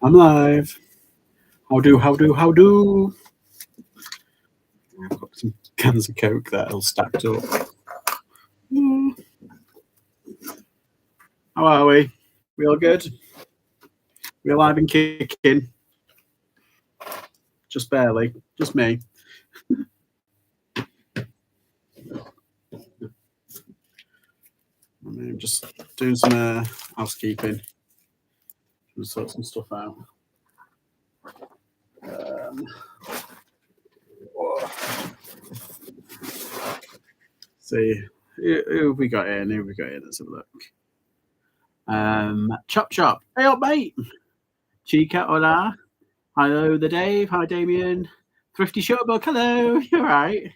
I'm live. How do? I've got some cans of Coke that all stacked up. How are we? We all good? We alive and kicking? Just barely. Just me. I'm just doing some housekeeping. Just sort some stuff out. See who have we got in? Let's have a look. Chop. Hey up, mate. Chica, hola. Hello, the Dave. Hi, Damien. Thrifty Shutterbook. Hello. You all right?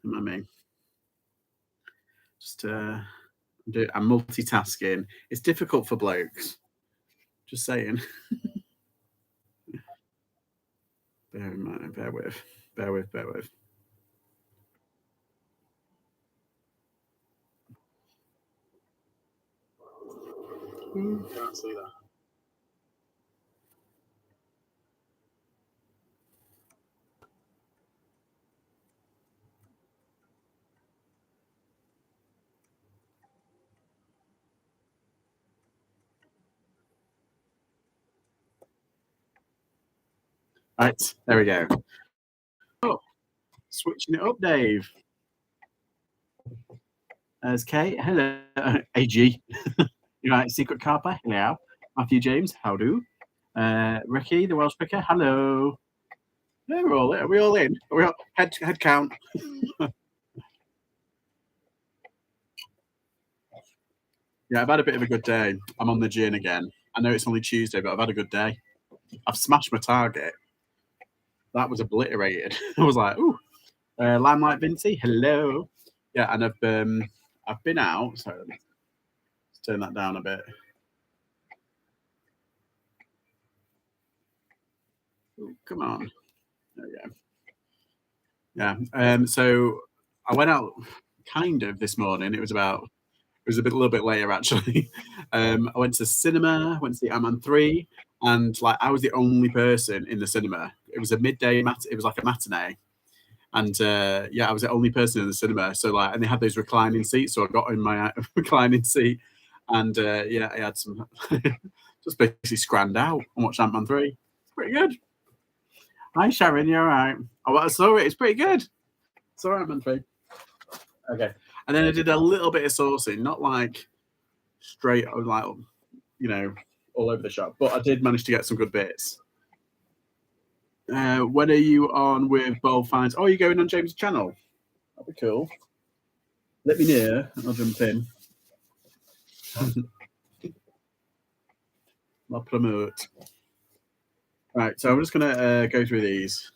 I mean, just I'm multitasking. It's difficult for blokes. Just saying. Bear with. Can't see that. Right, there we go. Oh, switching it up, Dave. There's Kate. Hello. AG. You're right. Secret Carpa. Hello. Matthew James. How do? Ricky, the Welsh picker. Hello. Yeah, we're all in. Are we all in? Are we all head count? Yeah, I've had a bit of a good day. I'm on the gin again. I know it's only Tuesday, but I've had a good day. I've smashed my target. That was obliterated. I was like, ooh. Limelight Vinty, hello. Yeah, and I've been out. Sorry, let me turn that down a bit. Ooh, come on. There we go. Yeah. So I went out kind of this morning. It was a little bit later actually. I went to the cinema, went to the Ant-Man 3, and like I was the only person in the cinema. It was a midday it was like a matinee. And I was the only person in the cinema. So like, and they had those reclining seats, so I got in my reclining seat, and I had some just basically scranned out and watched Ant-Man 3. It's pretty good. Hi Sharon, you all right? Oh, I saw it. It's pretty good. It's all right, Ant-Man 3. Okay, and then I did a little bit of sourcing, not like straight, like all over the shop, but I did manage to get some good bits. When are you on with Bold Finds? Oh, you're going on James' channel? That'd be cool. Let me know. I'll jump in. I'll promote. Right, so I'm just going to go through these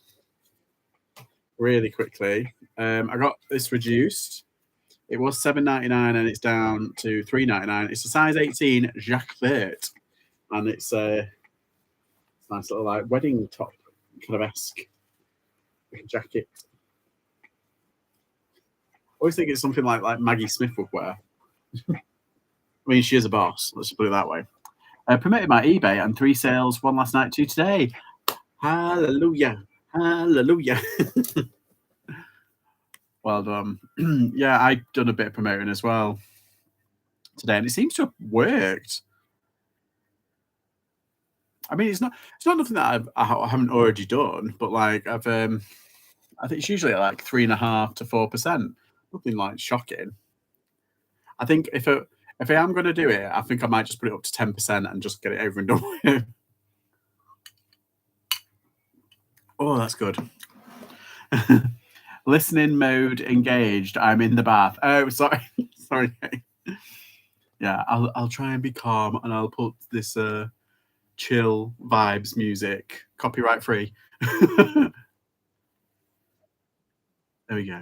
really quickly. I got this reduced. It was $7.99 and it's down to $3.99. It's a size 18 Jacques Vert, and it's a nice little like wedding top kind of esque jacket. I always think it's something like Maggie Smith would wear. I mean, she is a boss. Let's put it that way. Promoted my eBay and 3 sales, 1 last night, 2 today. Hallelujah. Well done. Yeah, I've done a bit of promoting as well today, and it seems to have worked. I mean, it's not nothing that I haven't already done, but like I think it's usually like 3.5% to 4%. Nothing like shocking. I think if I am going to do it, I think I might just put it up to 10% and just get it over and done with. Oh, that's good. Listening mode engaged. I'm in the bath. Oh, sorry. Sorry. Yeah, I'll try and be calm, and I'll put this chill vibes music, copyright free. There we go.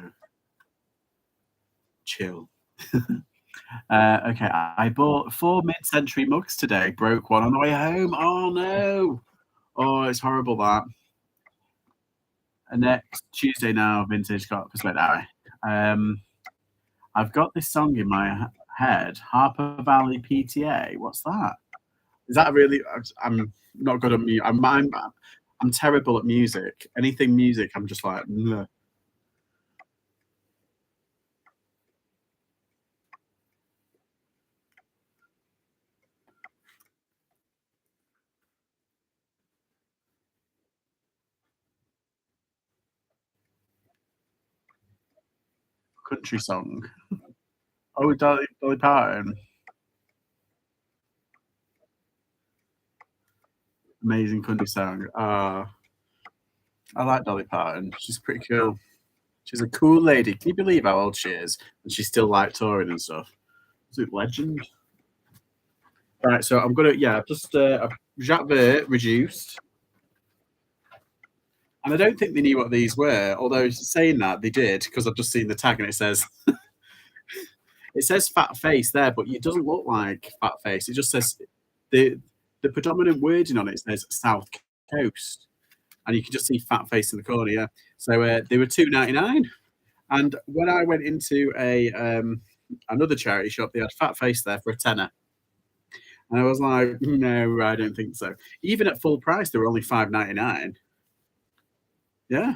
Chill. Okay, I bought 4 mid-century mugs today. Broke one on the way home. Oh no! Oh, it's horrible that. And next Tuesday now, vintage got perspective. I've got this song in my head, Harper Valley PTA. What's that? Is that a really? I'm not good at music. I'm terrible at music. Anything music, I'm just like, "Meh." Country song. Oh, Dolly Parton. Amazing country song. I like Dolly Parton. She's pretty cool. She's a cool lady. Can you believe how old she is? And she's still like touring and stuff. Absolute legend. Right, so I'm gonna I've just Jacques Vert reduced, and I don't think they knew what these were. Although saying that they did, because I've just seen the tag and it says fat face there, but it doesn't look like fat face. It just says the the predominant wording on it says South Coast, and you can just see fat face in the corner. Yeah, so they were 2.99, and when I went into a another charity shop, they had fat face there for a tenner. And I was like, no, I don't think so. Even at full price, they were only 5.99. Yeah,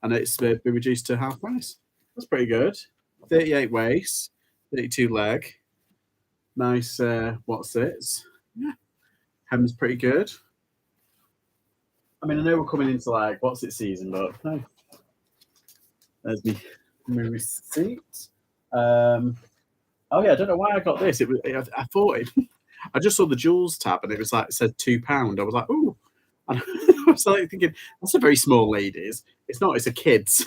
and it's been reduced to half price. That's pretty good. 38 waist, 32 leg. Nice. What's it? Yeah, hem's pretty good. I mean, I know we're coming into like what's it season, but no. There's my receipt. Oh yeah, I don't know why I got this. It was I thought it. I just saw the jewels tab and it was like it said £2. I was like, ooh. And I was like thinking, that's a very small ladies. It's not, it's a kids.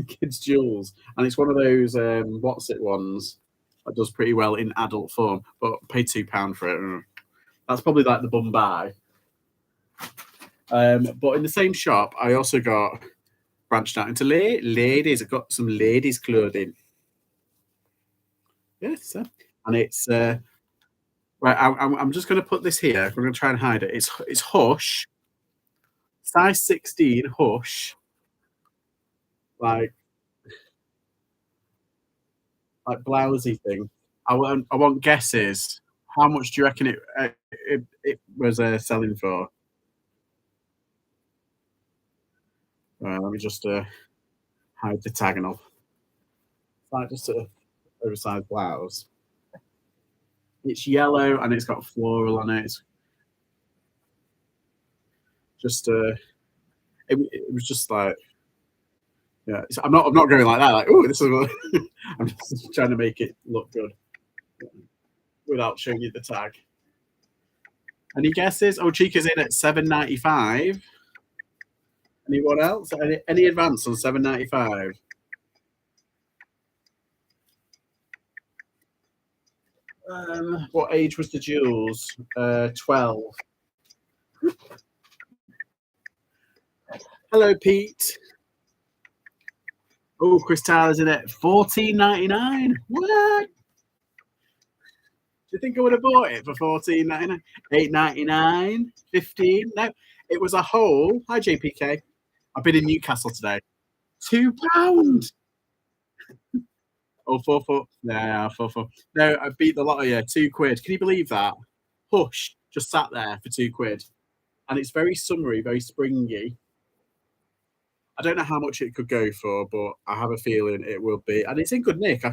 Kids jewels. And it's one of those what's it ones that does pretty well in adult form, but pay £2 for it. That's probably like the bum buy. But in the same shop, I also got branched out into ladies. I've got some ladies clothing. Yes, and it's right. I'm just going to put this here. I'm going to try and hide it. It's Hush, size 16 Hush, like blousey thing. I want guesses. How much do you reckon it was selling for? Let me just hide the tag and all. It's like just a oversized blouse. It's yellow and it's got floral on it. It's just it was just like yeah. I'm not going like that. Like oh, this is. I'm just trying to make it look good without showing you the tag. Any guesses? Oh, Chica's in at 7.95. Anyone else? Any advance on 7.95? What age was the jewels? 12. Hello, Pete. Oh, Chris Tyler's in it. 14.99. What? Do you think I would have bought it for 14.99? 8.99? 15? No, it was a whole. Hi, JPK. I've been in Newcastle today. £2. Oh, 4 4. Yeah, 4 4. No, I beat the lotto. Yeah, £2. Can you believe that? Hush, just sat there for £2, and it's very summery, very springy. I don't know how much it could go for, but I have a feeling it will be, and it's in good nick.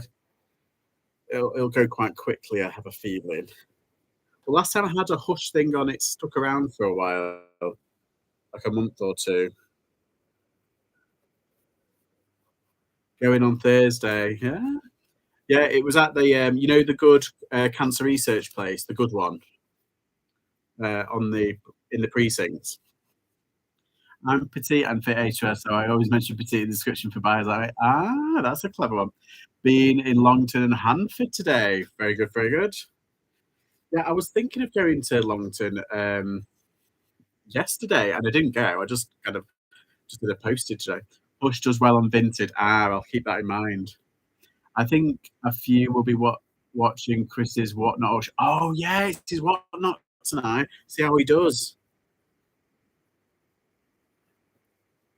It'll go quite quickly. I have a feeling. The last time I had a Hush thing on, it stuck around for a while, like a month or two. Going on Thursday, yeah, yeah. It was at the the good cancer research place, the good one on the in the precincts. I'm petite and fit HRS, so I always mention petite in the description for buyers. That's a clever one. Being in Longton and Hanford today. Very good, very good. Yeah, I was thinking of going to Longton yesterday, and I didn't go. I just kind of just did a postage today. Bush does well on Vinted. I'll keep that in mind. I think a few will be watching Chris's whatnot. Oh yeah, it's his whatnot tonight. See how he does.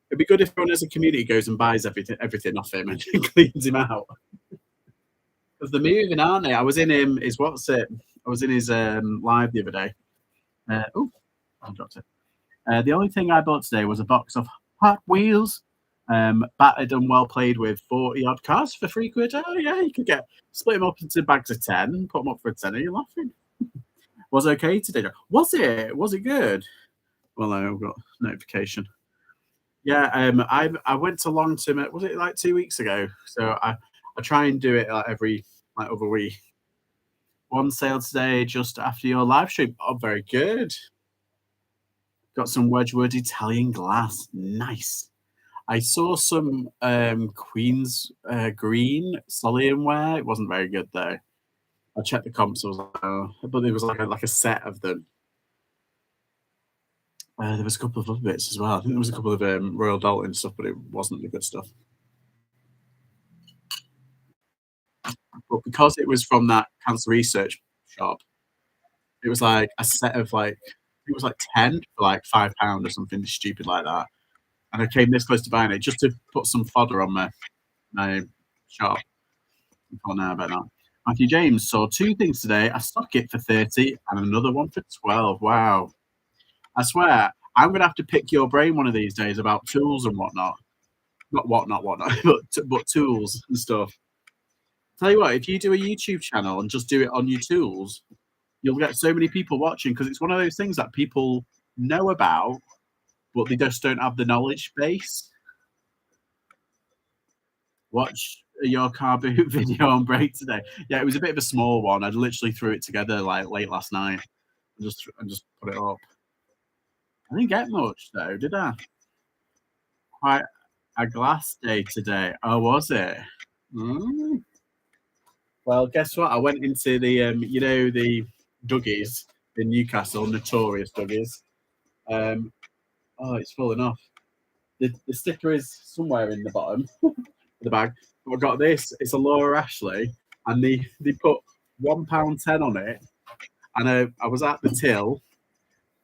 It'd be good if everyone as a community goes and buys everything off him and cleans him out. Because they're moving, aren't they? I was in his what's it I was in his live the other day. Oh, I dropped it. The only thing I bought today was a box of Hot Wheels, battered and well played with 40 odd cars for £3. Oh yeah, you could get split them up into bags of 10, put them up for a tenner. You're laughing. Was it okay today? Was it? Was it good? Well, I've got notification. Yeah, I went to Longton. Was it like 2 weeks ago? So I try and do it like every like other week. One sale today just after your live stream. Oh, very good. Got some Wedgwood Italian glass. Nice. I saw some Queen's green Solium wear. It wasn't very good though. I checked the comps. I was like, oh, but it was like a set of them. There was a couple of other bits as well. I think there was a couple of Royal Dalton stuff, but it wasn't the good stuff. But because it was from that cancer research shop, it was like a set of like it was like 10 for like £5 or something stupid like that. And I came this close to buying it just to put some fodder on my shop. I thought now about that. Matthew James saw 2 things today. I stuck it for 30 and another one for 12. Wow. I swear, I'm gonna have to pick your brain one of these days about tools and whatnot. Not whatnot, but tools and stuff. Tell you what, if you do a YouTube channel and just do it on your tools, you'll get so many people watching because it's one of those things that people know about, but they just don't have the knowledge base. Watch your car boot video on break today. Yeah, it was a bit of a small one. I literally threw it together like late last night and just put it up. I didn't get much though, did I? Quite a glass day today. Oh, was it? Mm. Well, guess what? I went into the the Duggies in Newcastle, notorious Duggies. Oh, it's falling off. The sticker is somewhere in the bottom of the bag. But I got this. It's a Laura Ashley, and they put £1.10 on it. And I was at the till,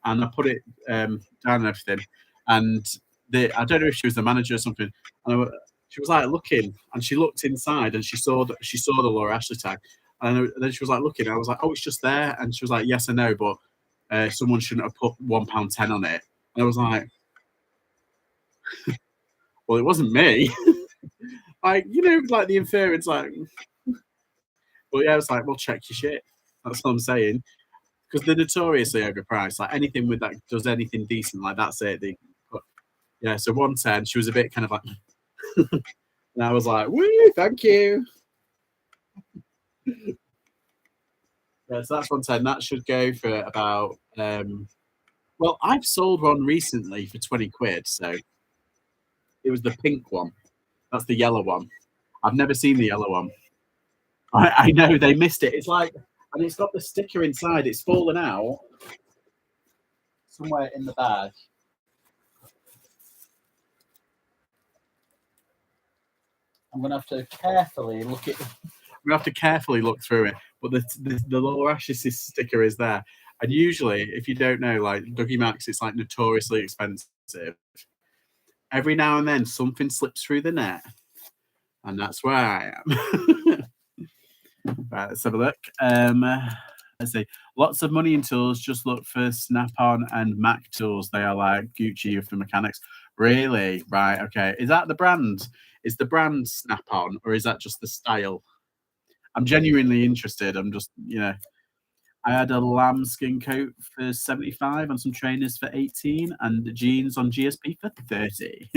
and I put it down and everything. And I don't know if she was the manager or something. And she was like looking, and she looked inside, and she saw the Laura Ashley tag. And then she was like looking. I was like, oh, it's just there. And she was like, yes, I know, but someone shouldn't have put £1.10 on it. And I was like, well, it wasn't me. Like, like the inference, like, well, yeah, I was like, well, check your shit. That's what I'm saying. Because they're notoriously overpriced. Like anything with that does anything decent, like that's it. Yeah, so 110. She was a bit kind of like, and I was like, woo, thank you. Yeah, so that's 110. That should go for about. Well, I've sold one recently for 20 quid. So it was the pink one. That's the yellow one. I've never seen the yellow one. I know they missed it. It's like, and it's got the sticker inside. It's fallen out somewhere in the bag. I'm gonna have to carefully look it. I'm gonna have to carefully look through it. But the Laura Ashley sticker is there. And usually, if you don't know, like Dougie Max, it's like notoriously expensive. Every now and then, something slips through the net, and that's where I am. Right, let's have a look. Let's see. Lots of money in tools. Just look for Snap-on and Mac tools. They are like Gucci for mechanics. Really? Right. Okay. Is that the brand? Is the brand Snap-on, or is that just the style? I'm genuinely interested. I'm just, I had a lambskin coat for 75 and some trainers for 18 and jeans on GSP for 30.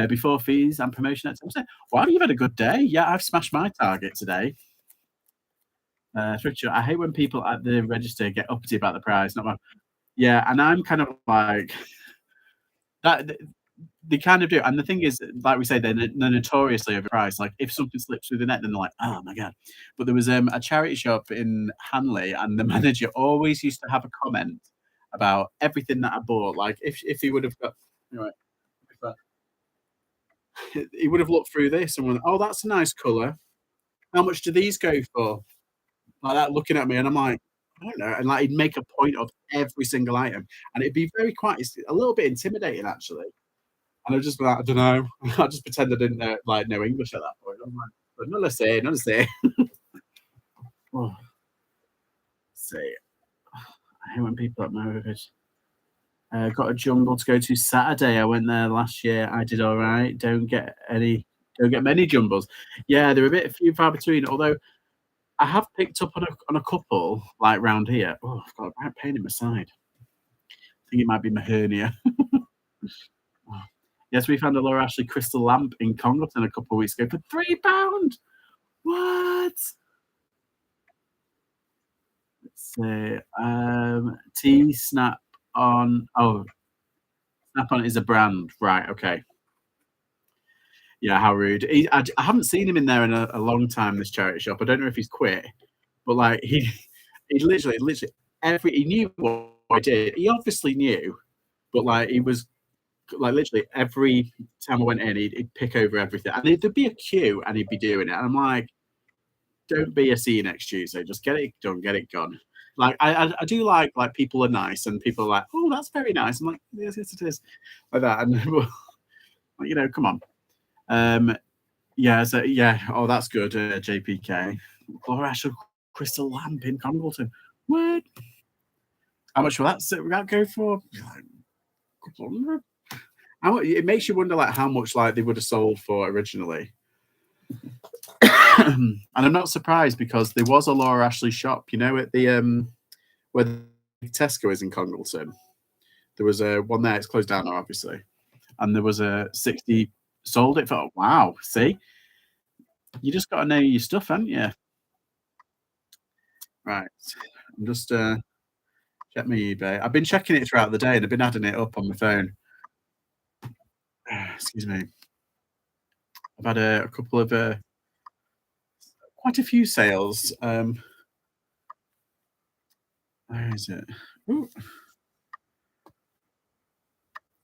Before fees and promotion at 10%. Wow, you've had a good day. Yeah, I've smashed my target today. I hate when people at the register get uppity about the price. Yeah, and I'm kind of like that. They kind of do, and the thing is, like we say, they're notoriously overpriced. Like if something slips through the net, then they're like, "Oh my god!" But there was a charity shop in Hanley, and the manager always used to have a comment about everything that I bought. Like if he would have got, anyway, he would have looked through this and went, "Oh, that's a nice color. How much do these go for?" Like that, looking at me, and I'm like, I don't know. And like he'd make a point of every single item, and it'd be very quite it's a little bit intimidating actually. And I just be like, I don't know. I just pretend I didn't know English at that point. I'm like, but none to say. Oh. let's see. I hate when people at my age. Got a jungle to go to Saturday. I went there last year. I did all right. Don't get many jumbles. Yeah, they're a bit few far between. Although I have picked up on a couple like round here. Oh, I've got a right pain in my side. I think it might be my hernia. Oh. Yes, we found a Laura Ashley crystal lamp in Congleton a couple of weeks ago for £3. What? Let's see. T Snap on. Oh, Snap on is a brand, right? Okay. Yeah, how rude. I haven't seen him in there in a long time. This charity shop. I don't know if he's quit, but like he literally he knew what I did. He obviously knew, but like he was like literally every time I went in, he'd pick over everything, and there'd be a queue, and he'd be doing it. And I'm like, don't be a see you next Tuesday. Just get it done, get it gone. Like I do like people are nice, and people are like, oh, that's very nice. I'm like, yes, it is, like that, and come on. Yeah, so yeah, oh, that's good, JPK. Laura Ashley crystal lamp in Congleton. What? How much will that go for? Like, couple hundred. It makes you wonder, like how much like they would have sold for originally. And I'm not surprised because there was a Laura Ashley shop, at the where the Tesco is in Congleton. There was a one there. It's closed down now, obviously, and there was a 60 sold it for. Wow, see, you just got to know your stuff, haven't you? Right, I'm just check my eBay. I've been checking it throughout the day, and I've been adding it up on my phone. Excuse me. I've had a couple of quite a few sales. Where is it? Ooh.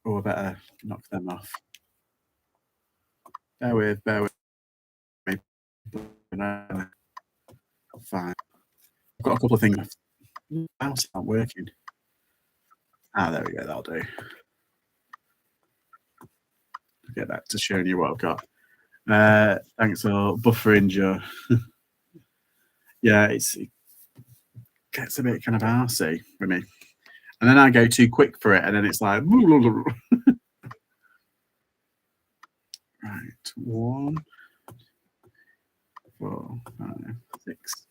Oh, I better knock them off. Bear with me. Fine. I've got a couple of things. Mouse not working. There we go. That'll do. I'll get back to showing you what I've got. Thanks for buffering, Joe. Yeah, it gets a bit kind of arsey for me. And then I go too quick for it, and then it's like, right, 1, 4, 5, 6.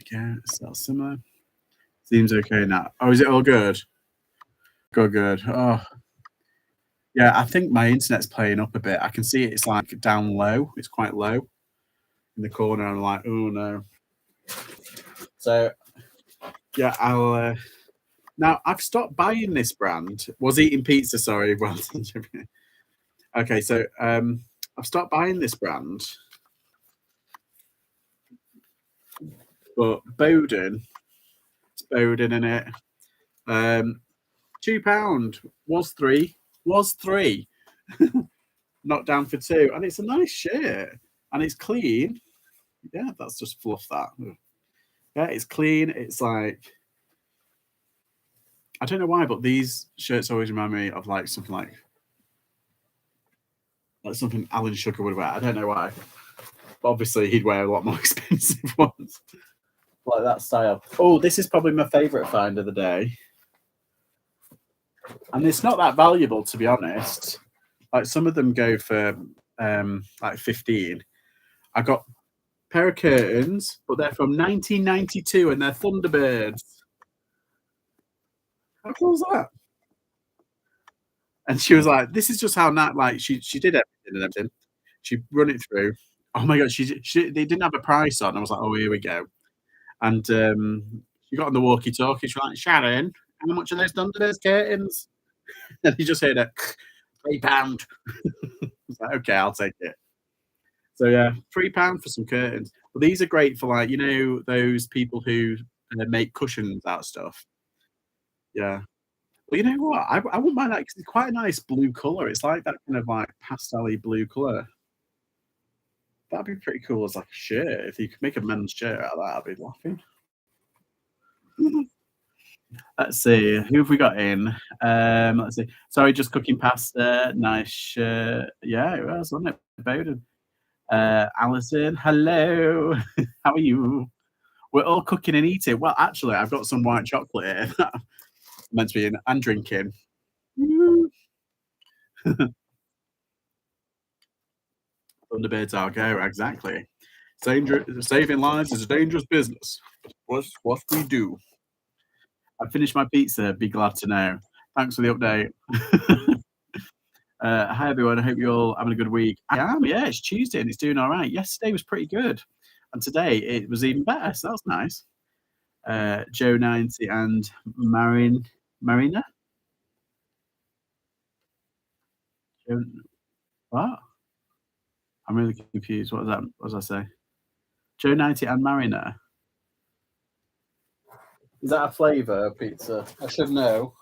Okay, so similar. Seems okay now. Oh, is it all good? Good. Oh, yeah. I think my internet's playing up a bit. I can see it's like down low. It's quite low in the corner. I'm like, oh no. So, yeah, I'll. Now I've stopped buying this brand. Was eating pizza. Sorry. Well, okay. So, I've stopped buying this brand, but Bowden. It's Bowden in it. £2 was three. Knocked down for 2, and it's a nice shirt, and it's clean. Yeah, that's just fluff that. Yeah, it's clean. It's like I don't know why, but these shirts always remind me of like something like something Alan Sugar would wear. I don't know why, but obviously he'd wear a lot more expensive ones, like that style. Oh, this is probably my favourite find of the day, and it's not that valuable, to be honest. Like some of them go for like 15. I got a pair of curtains, but they're from 1992 and they're Thunderbirds. How cool is that? And she was like, "This is just how not like she did everything and everything. She run it through. Oh my god, they didn't have a price on. I was like, oh here we go. And she got on the walkie-talkie. She's like, Sharon, how much are those Thunderbirds curtains? And you just heard it, £3. I was like, okay, I'll take it. So yeah, £3 for some curtains. But these are great for like those people who make cushions out of stuff. Yeah. Well, you know what? I wouldn't mind that because it's quite a nice blue color. It's like that kind of like pastel-y blue color. That'd be pretty cool as like a shirt. If you could make a men's shirt out of that, I'd be laughing. Let's see, who have we got in? Let's see. Sorry, just cooking pasta. Nice shirt. Yeah, it was, wasn't it? Bowden. Alison, hello. How are you? We're all cooking and eating. Well, actually, I've got some white chocolate here that I'm meant to be in and drinking. Woo. Thunderbirds are go, exactly. Saving lives is a dangerous business. What's what we do. I finished my pizza. Be glad to know. Thanks for the update. Hi everyone. I hope you're all having a good week. I am. Yeah, it's Tuesday and it's doing all right. Yesterday was pretty good, and today it was even better. So that's nice. Joe 90 and Marina. Joe, what? I'm really confused. What was that? What was I say? Joe 90 and Marina. Is that a flavour of pizza? I should know.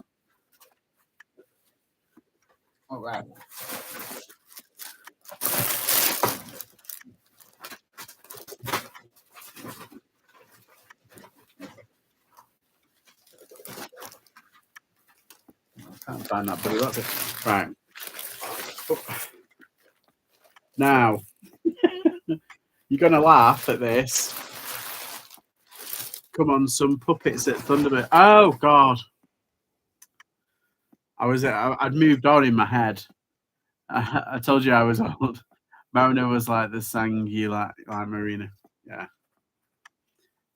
All right. Can't find that, but that's it. Right. Now, you're going to laugh at this. Come on, some puppets at Thunderbird. Oh, God. I'd moved on in my head. I told you I was old. Marina was like the sang you like Marina. Yeah.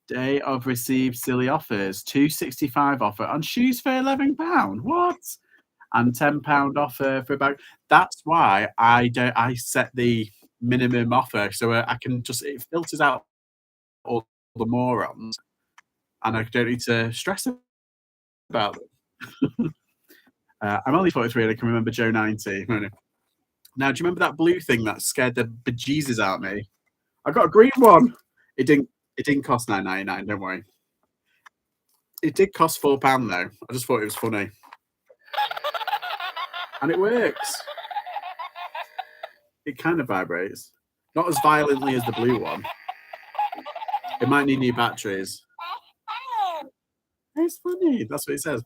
Day of received silly offers. 265 offer on shoes for £11. What? And £10 offer for a bag. That's why I set the minimum offer so I can just it filters out all the morons and I don't need to stress about them. I'm only 43 and I can remember Joe 90. Now, do you remember that blue thing that scared the bejesus out of me? I got a green one. It didn't cost £9.99. Don't worry. It did cost £4 though. I just thought it was funny, and it works. It kind of vibrates, not as violently as the blue one. It might need new batteries. It's funny. That's what it says.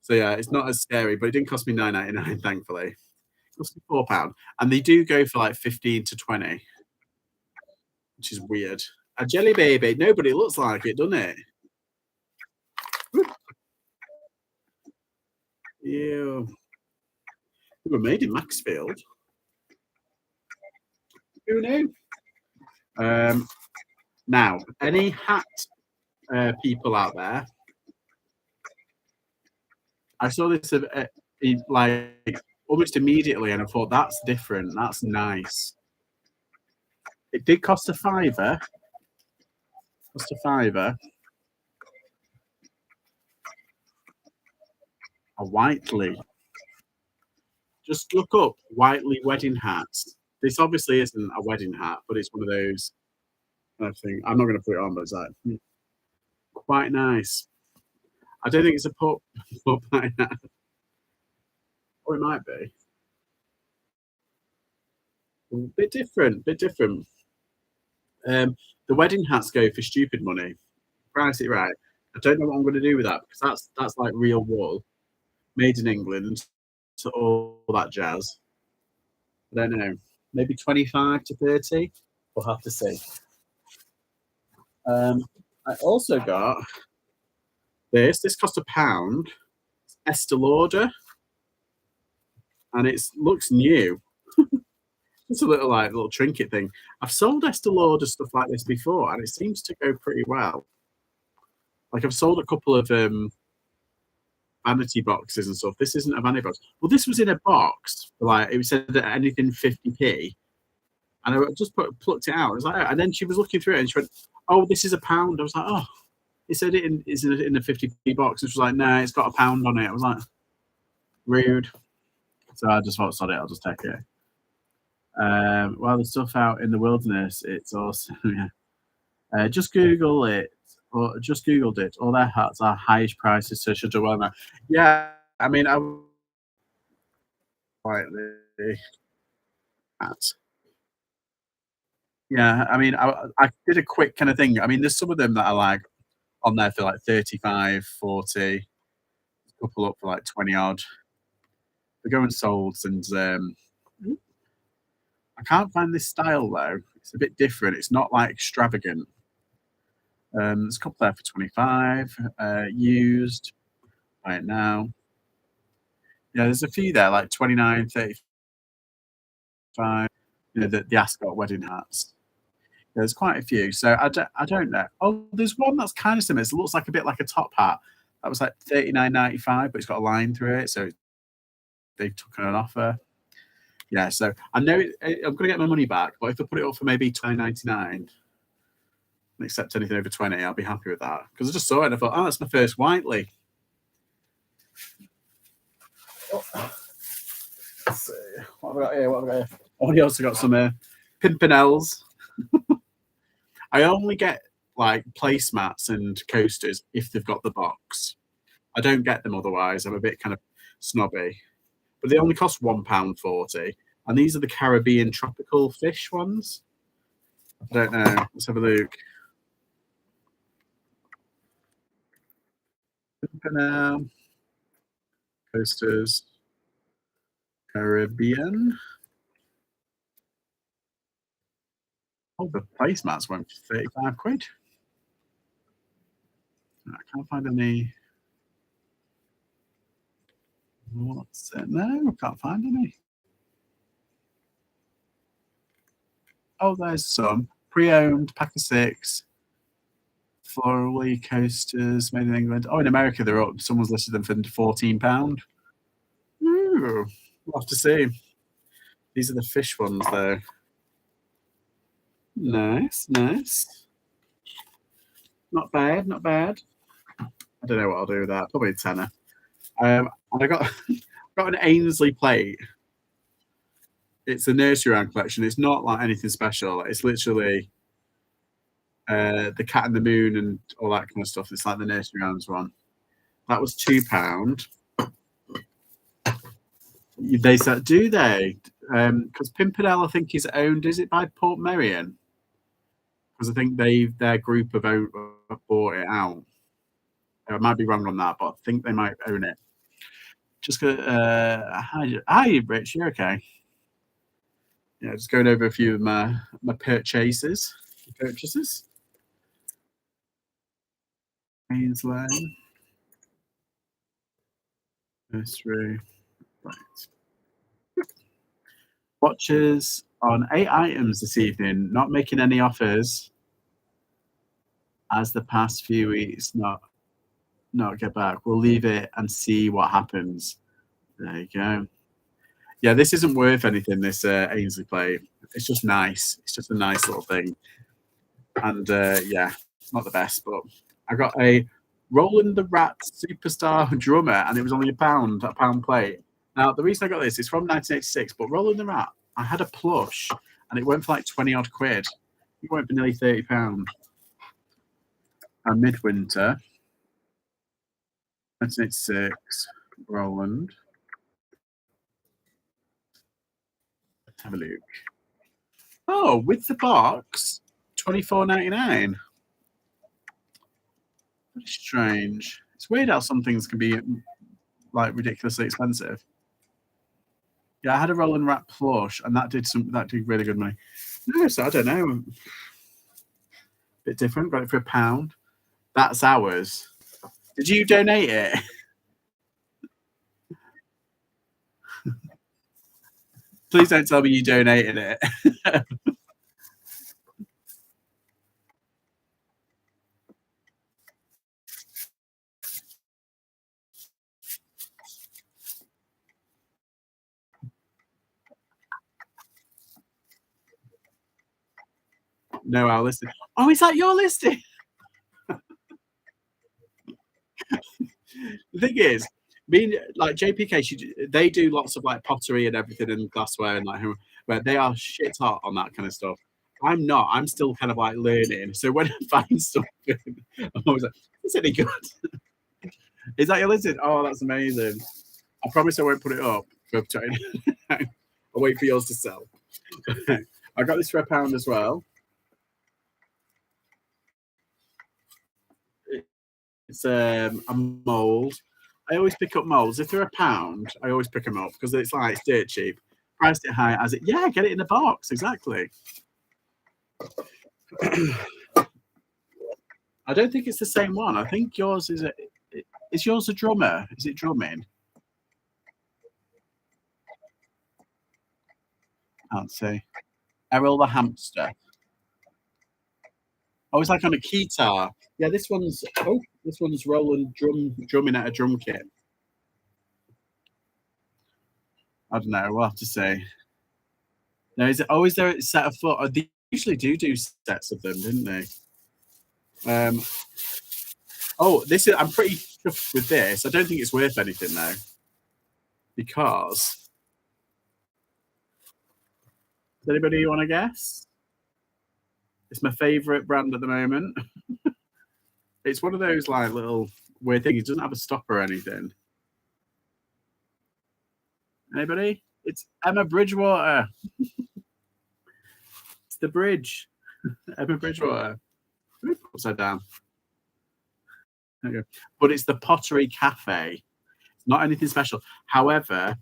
So yeah, it's not as scary, but it didn't cost me £9.99. Thankfully, it cost me £4, and they do go for like 15 to 20, which is weird. A jelly baby. Nobody looks like it, doesn't it? Ew. They were made in Maxfield. Who knew? Now, any hat people out there? I saw this like almost immediately, and I thought that's different. That's nice. It did cost a £5. Cost a £5. A Whiteley. Just look up Whiteley wedding hats. This obviously isn't a wedding hat, but it's one of those kind of thing. I'm not going to put it on, but it's like quite nice. I don't think it's a pup hat. Or it might be. Bit different. The wedding hats go for stupid money. Price it right. I don't know what I'm going to do with that because that's like real wool, made in England, so all that jazz. I don't know. Maybe 25 to 30. We'll have to see. I also got this. This cost £1. Estee Lauder, and it looks new. It's a little trinket thing. I've sold Estee Lauder stuff like this before, and it seems to go pretty well. Like I've sold a couple of vanity boxes and stuff. This isn't a vanity box. Well, this was in a box. Like it said that anything 50p, and I just plucked it out. I was like, oh. And then she was looking through it, and she went, "Oh, this is £1." I was like, "Oh." It said it is in a 50p box. And she was like, "No, it's got £1 on it." I was like, "Rude." So I just thought, "Sod it, I'll just take it." Well, the stuff out in the wilderness, it's awesome. Yeah. Just Google it, or just Googled it. All their hats are highest prices, so should do well now. Yeah, I mean, I quite the hat. Yeah, I mean, I did a quick kind of thing. I mean, there's some of them that are like on there for like 35, 40, a couple up for like 20 odd. They're going sold since I can't find this style though. It's a bit different. It's not like extravagant. There's a couple there for 25. Used right now. Yeah, there's a few there like 29, 35. You know, the ascot wedding hats. There's quite a few. So I don't know. Oh, there's one that's kind of similar. It looks like a bit like a top hat. That was like 39.95, but it's got a line through it, so they took an offer. Yeah, so I know I'm gonna get my money back, but if I put it up for maybe 20.99 and accept anything over 20, I'll be happy with that. Because I just saw it and I thought, oh, that's my first Whiteley. Let's see. What have I got here? What have I got here? Oh, he also got some Pimpernels. I only get like placemats and coasters if they've got the box. I don't get them otherwise. I'm a bit kind of snobby. But they only cost £1.40. And these are the Caribbean tropical fish ones. I don't know. Let's have a look. Pimpernel. Coasters. Caribbean. Oh, the placemats went for 35 quid. I can't find any. What's it? No, I can't find any. Oh, there's some. Pre-owned, pack of 6. Florally coasters made in England. Oh, in America, they're up. Someone's listed them for £14. Ooh, we'll have to see. These are the fish ones, though. Nice, nice. Not bad, not bad. I don't know what I'll do with that. Probably a tenner. And I got an Ainsley plate. It's a nursery rhyme collection. It's not like anything special. It's literally the Cat and the Moon and all that kind of stuff. It's like the nursery rhymes one. That was £2. They said, do they? Because Pimpernel, I think, is owned. Is it by Port Merion? Because I think their group have bought it out. I might be wrong on that, but I think they might own it. Just go. Hi, Rich. You're okay. Yeah, just going over a few of my purchases. Ainsley. Nursery. Right. Watches on 8 items this evening. Not making any offers. As the past few weeks not get back. We'll leave it and see what happens. There you go. Yeah, this isn't worth anything, this Ainsley plate. It's just nice. It's just a nice little thing. And yeah, not the best, but I got a Roland the Rat Superstar drummer, and it was only a pound plate. Now, the reason I got this is from 1986, but Roland the Rat, I had a plush, and it went for like 20 odd quid. It went for nearly £30. And Midwinter, 1986, Roland. Let's have a look. Oh, with the box, £24.99. Very strange. It's weird how some things can be like ridiculously expensive. Yeah, I had a Roland Rat plush, and that did really good money. No, so I don't know. Bit different. Got it for £1. That's ours. Did you donate it? Please don't tell me you donated it. No, our listing. Oh, is that your listing? The thing is, being like JPK, they do lots of like pottery and everything and glassware and like where they are shit hot on that kind of stuff. I'm not. I'm still kind of like learning. So when I find something, I'm always like, "Is it any good? Is that your listing? Oh, that's amazing. I promise I won't put it up. I'll wait for yours to sell." I got this for £1 as well. It's a mold. I always pick up molds. If they're £1, I always pick them up because it's dirt cheap. priced it high as it. Yeah, get it in a box. Exactly. I don't think it's the same one. I think yours is a. Is yours a drummer? Is it drumming? Can't see. Errol the hamster. Oh, it's like on a guitar. Yeah, this one's. Oh, this one's rolling drumming at a drum kit. I don't know. We'll have to say. No, is it always there a set of foot? They usually do sets of them, didn't they? Um, oh, this is. I'm pretty chuffed with this. I don't think it's worth anything though, because. Does anybody want to guess? It's my favourite brand at the moment. It's one of those like little weird things. It doesn't have a stop or anything. Anybody? It's Emma Bridgewater. It's the bridge. Emma Bridgewater. Oop, upside down. There you go. But it's the Pottery Cafe. It's not anything special. However,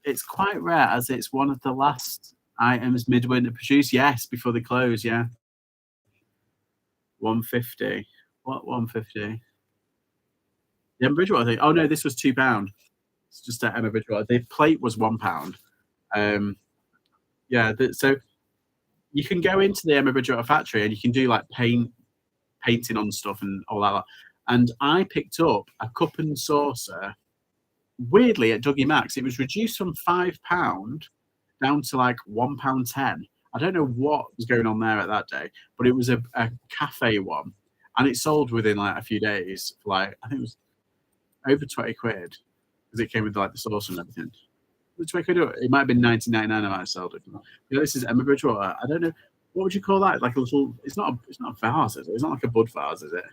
it's quite rare as it's one of the last items Midwinter produced. Yes, before they close. Yeah. 150. What 150? The Emma Bridgewater thing. Oh no, this was £2. It's just at Emma Bridgewater. The plate was £1. Yeah, so you can go into the Emma Bridgewater factory and you can do like painting on stuff and all that. And I picked up a cup and saucer. Weirdly, at Dougie Max, it was reduced from £5 down to like £1.10. I don't know what was going on there at that day, but it was a cafe one, and it sold within like a few days. For like I think it was over 20 quid because it came with like the sauce and everything. It might have been 19.99. I might have sold it. Yeah, this is Emma Bridgewater. I don't know. What would you call that? Like a little. It's not a vase, is it? It's not like a bud vase, is it?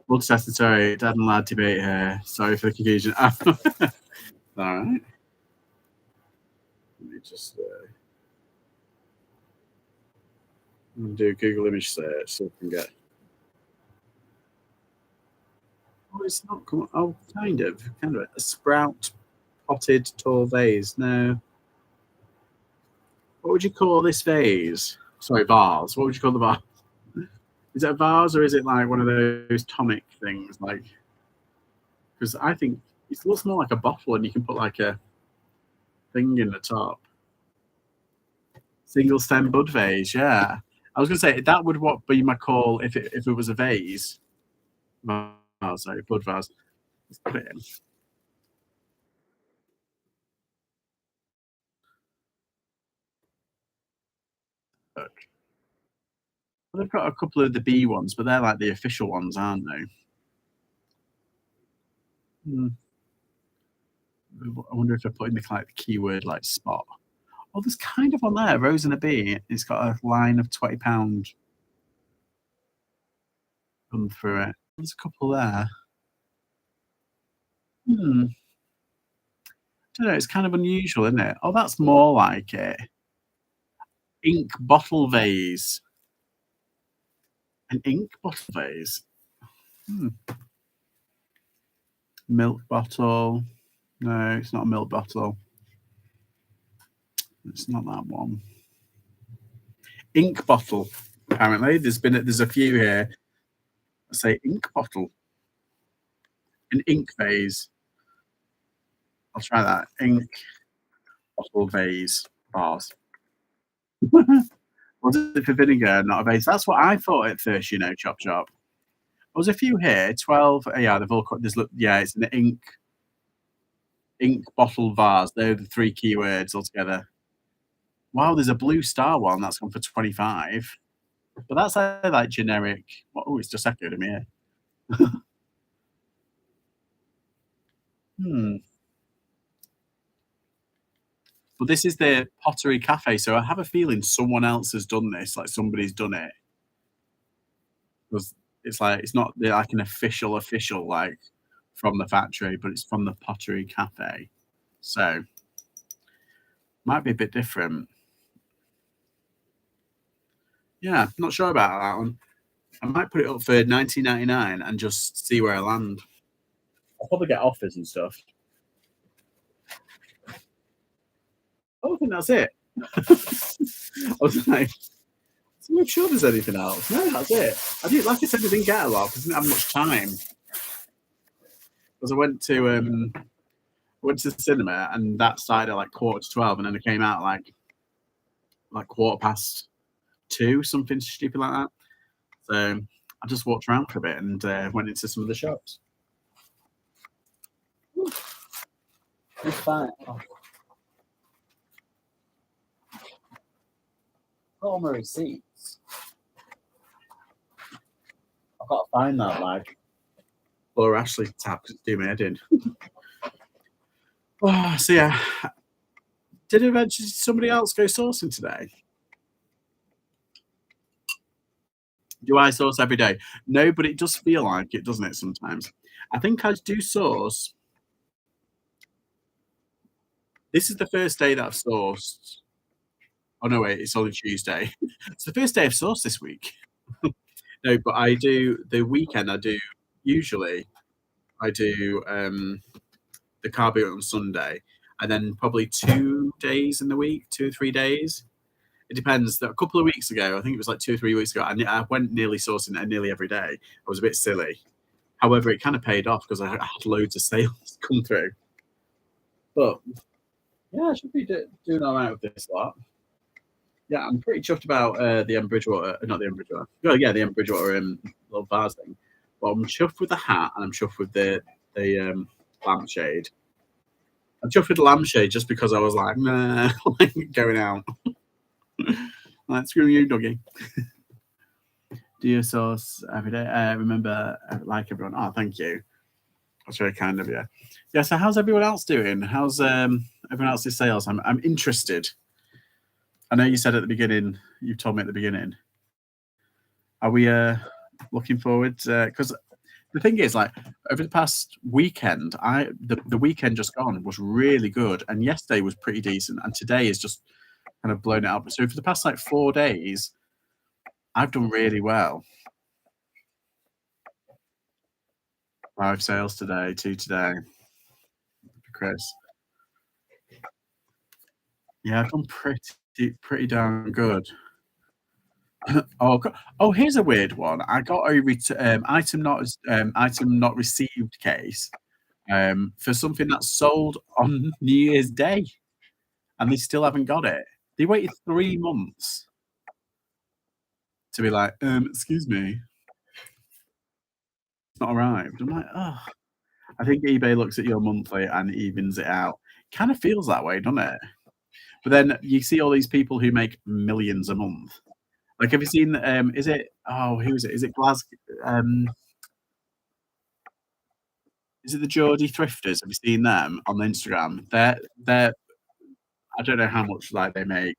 Bud sorry, dad and lad debate here. Sorry for the confusion. All right. Let me just do a Google image search so we can get. Oh, it's not. Oh, kind of a sprout potted tall vase. No. What would you call this vase? Sorry, vase. What would you call the vase? Is it a vase or is it like one of those tonic things? Like, because I think it looks more like a bottle, and you can put like a thing in the top. Single stem bud vase. Yeah, I was gonna say that would what be my call if it was a vase. Oh, sorry, bud vase. Let's put it in. Look. Well, they've got a couple of the B ones, but they're like the official ones, aren't they? Hmm. I wonder if they're putting the keyword like spot. Oh, there's kind of one there, Rose and a Bee. It's got a line of £20 come through it. There's a couple there. Hmm. I don't know. It's kind of unusual, isn't it? Oh, that's more like it. Ink bottle vase. An ink bottle vase. Hmm. Milk bottle. No, it's not a milk bottle. It's not that one. Ink bottle. Apparently, there's a few here. I say ink bottle. An ink vase. I'll try that. Ink bottle vase. Bars. Was it for vinegar, not a vase? That's what I thought at first. Chop chop. There's a few here. 12. Yeah, they've all got this. Yeah, it's an ink bottle vase. They're the three keywords altogether. Wow, there's a blue star one that's gone for 25. But that's like generic. Oh, it's just echoed me here. But this is the Pottery Cafe, so I have a feeling someone else has done this. Like somebody's done it. Because it's like it's not like an official like from the factory, but it's from the Pottery Cafe. So might be a bit different. Yeah, not sure about that one. I might put it up for 19.99 and just see where I land. I'll probably get offers and stuff. I don't think that's it. I was like, so I'm sure there's anything else. No, that's it. I didn't, like I said, I didn't get a lot because I didn't have much time. Because I went to the cinema and that started at like 11:45, and then I came out like 2:15, something stupid like that. So I just walked around for a bit and went into some of the shops. It's fine. Oh, all my receipts. I've got to find that like or Ashley tab because it's doing my head in. Oh, so yeah, did eventually somebody else go sourcing today? Do I source every day? No, but it does feel like it, doesn't it? Sometimes. I think I do source. This is the first day that I've sourced. Oh no, wait, it's only Tuesday. It's the first day I've sourced this week. No, but I do the weekend. I do usually. I do the car boot on Sunday, and then probably 2 days in the week, 2 or 3 days. It depends. A couple of weeks ago, I think it was like 2 or 3 weeks ago, I went nearly sourcing nearly every day. I was a bit silly. However, it kind of paid off because I had loads of sales come through. But yeah, I should be doing all right with this lot. Yeah, I'm pretty chuffed about the M Bridgewater, not the M Bridgewater. Oh yeah, the M Bridgewater little vase thing. But I'm chuffed with the hat and I'm chuffed with the lampshade. I'm chuffed with the lampshade just because I was like, nah, like going out. Like, screw you, doggy. Do your source every day. Remember, like everyone. Oh, thank you. That's very kind of you. Yeah. So, how's everyone else doing? How's everyone else's sales? I'm interested. I know you said at the beginning. You told me at the beginning. Are we looking forward? Because the thing is, like over the past weekend, the weekend just gone was really good, and yesterday was pretty decent, and today is just kind of blown it up. So for the past like 4 days, I've done really well. 5 sales today, 2 today. Chris. Yeah, I've done pretty darn good. Oh, here's a weird one. I got a item not received case for something that's sold on New Year's Day, and they still haven't got it. They waited 3 months to be like, excuse me, it's not arrived. I'm like, oh, I think eBay looks at your monthly and evens it out. Kind of feels that way, doesn't it? But then you see all these people who make millions a month. Like, have you seen? Is it? Oh, who is it? Is it Glasgow? Is it the Geordie Thrifters? Have you seen them on Instagram? They're. I don't know how much like they make.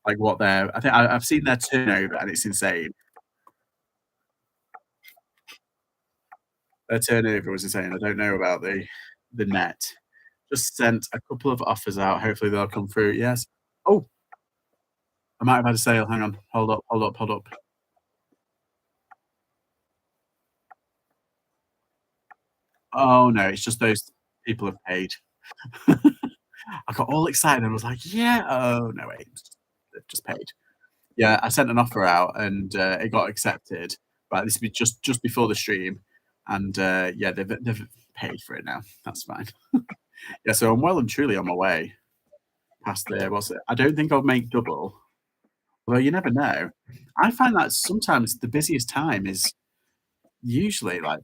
Like what they're. I think I've seen their turnover and it's insane. Their turnover was insane. I don't know about the net. Just sent a couple of offers out. Hopefully they'll come through. Yes. Oh, I might have had a sale. Hang on. Hold up. Hold up. Hold up. Oh no, it's just those people have paid. I got all excited and was like, "Yeah." Oh no, wait, they've just paid. Yeah, I sent an offer out and it got accepted. Right, this will be just before the stream, and yeah, they've paid for it now. That's fine. Yeah, so I'm well and truly on my way past the what's it? I don't think I'll make double, although you never know. I find that sometimes the busiest time is usually like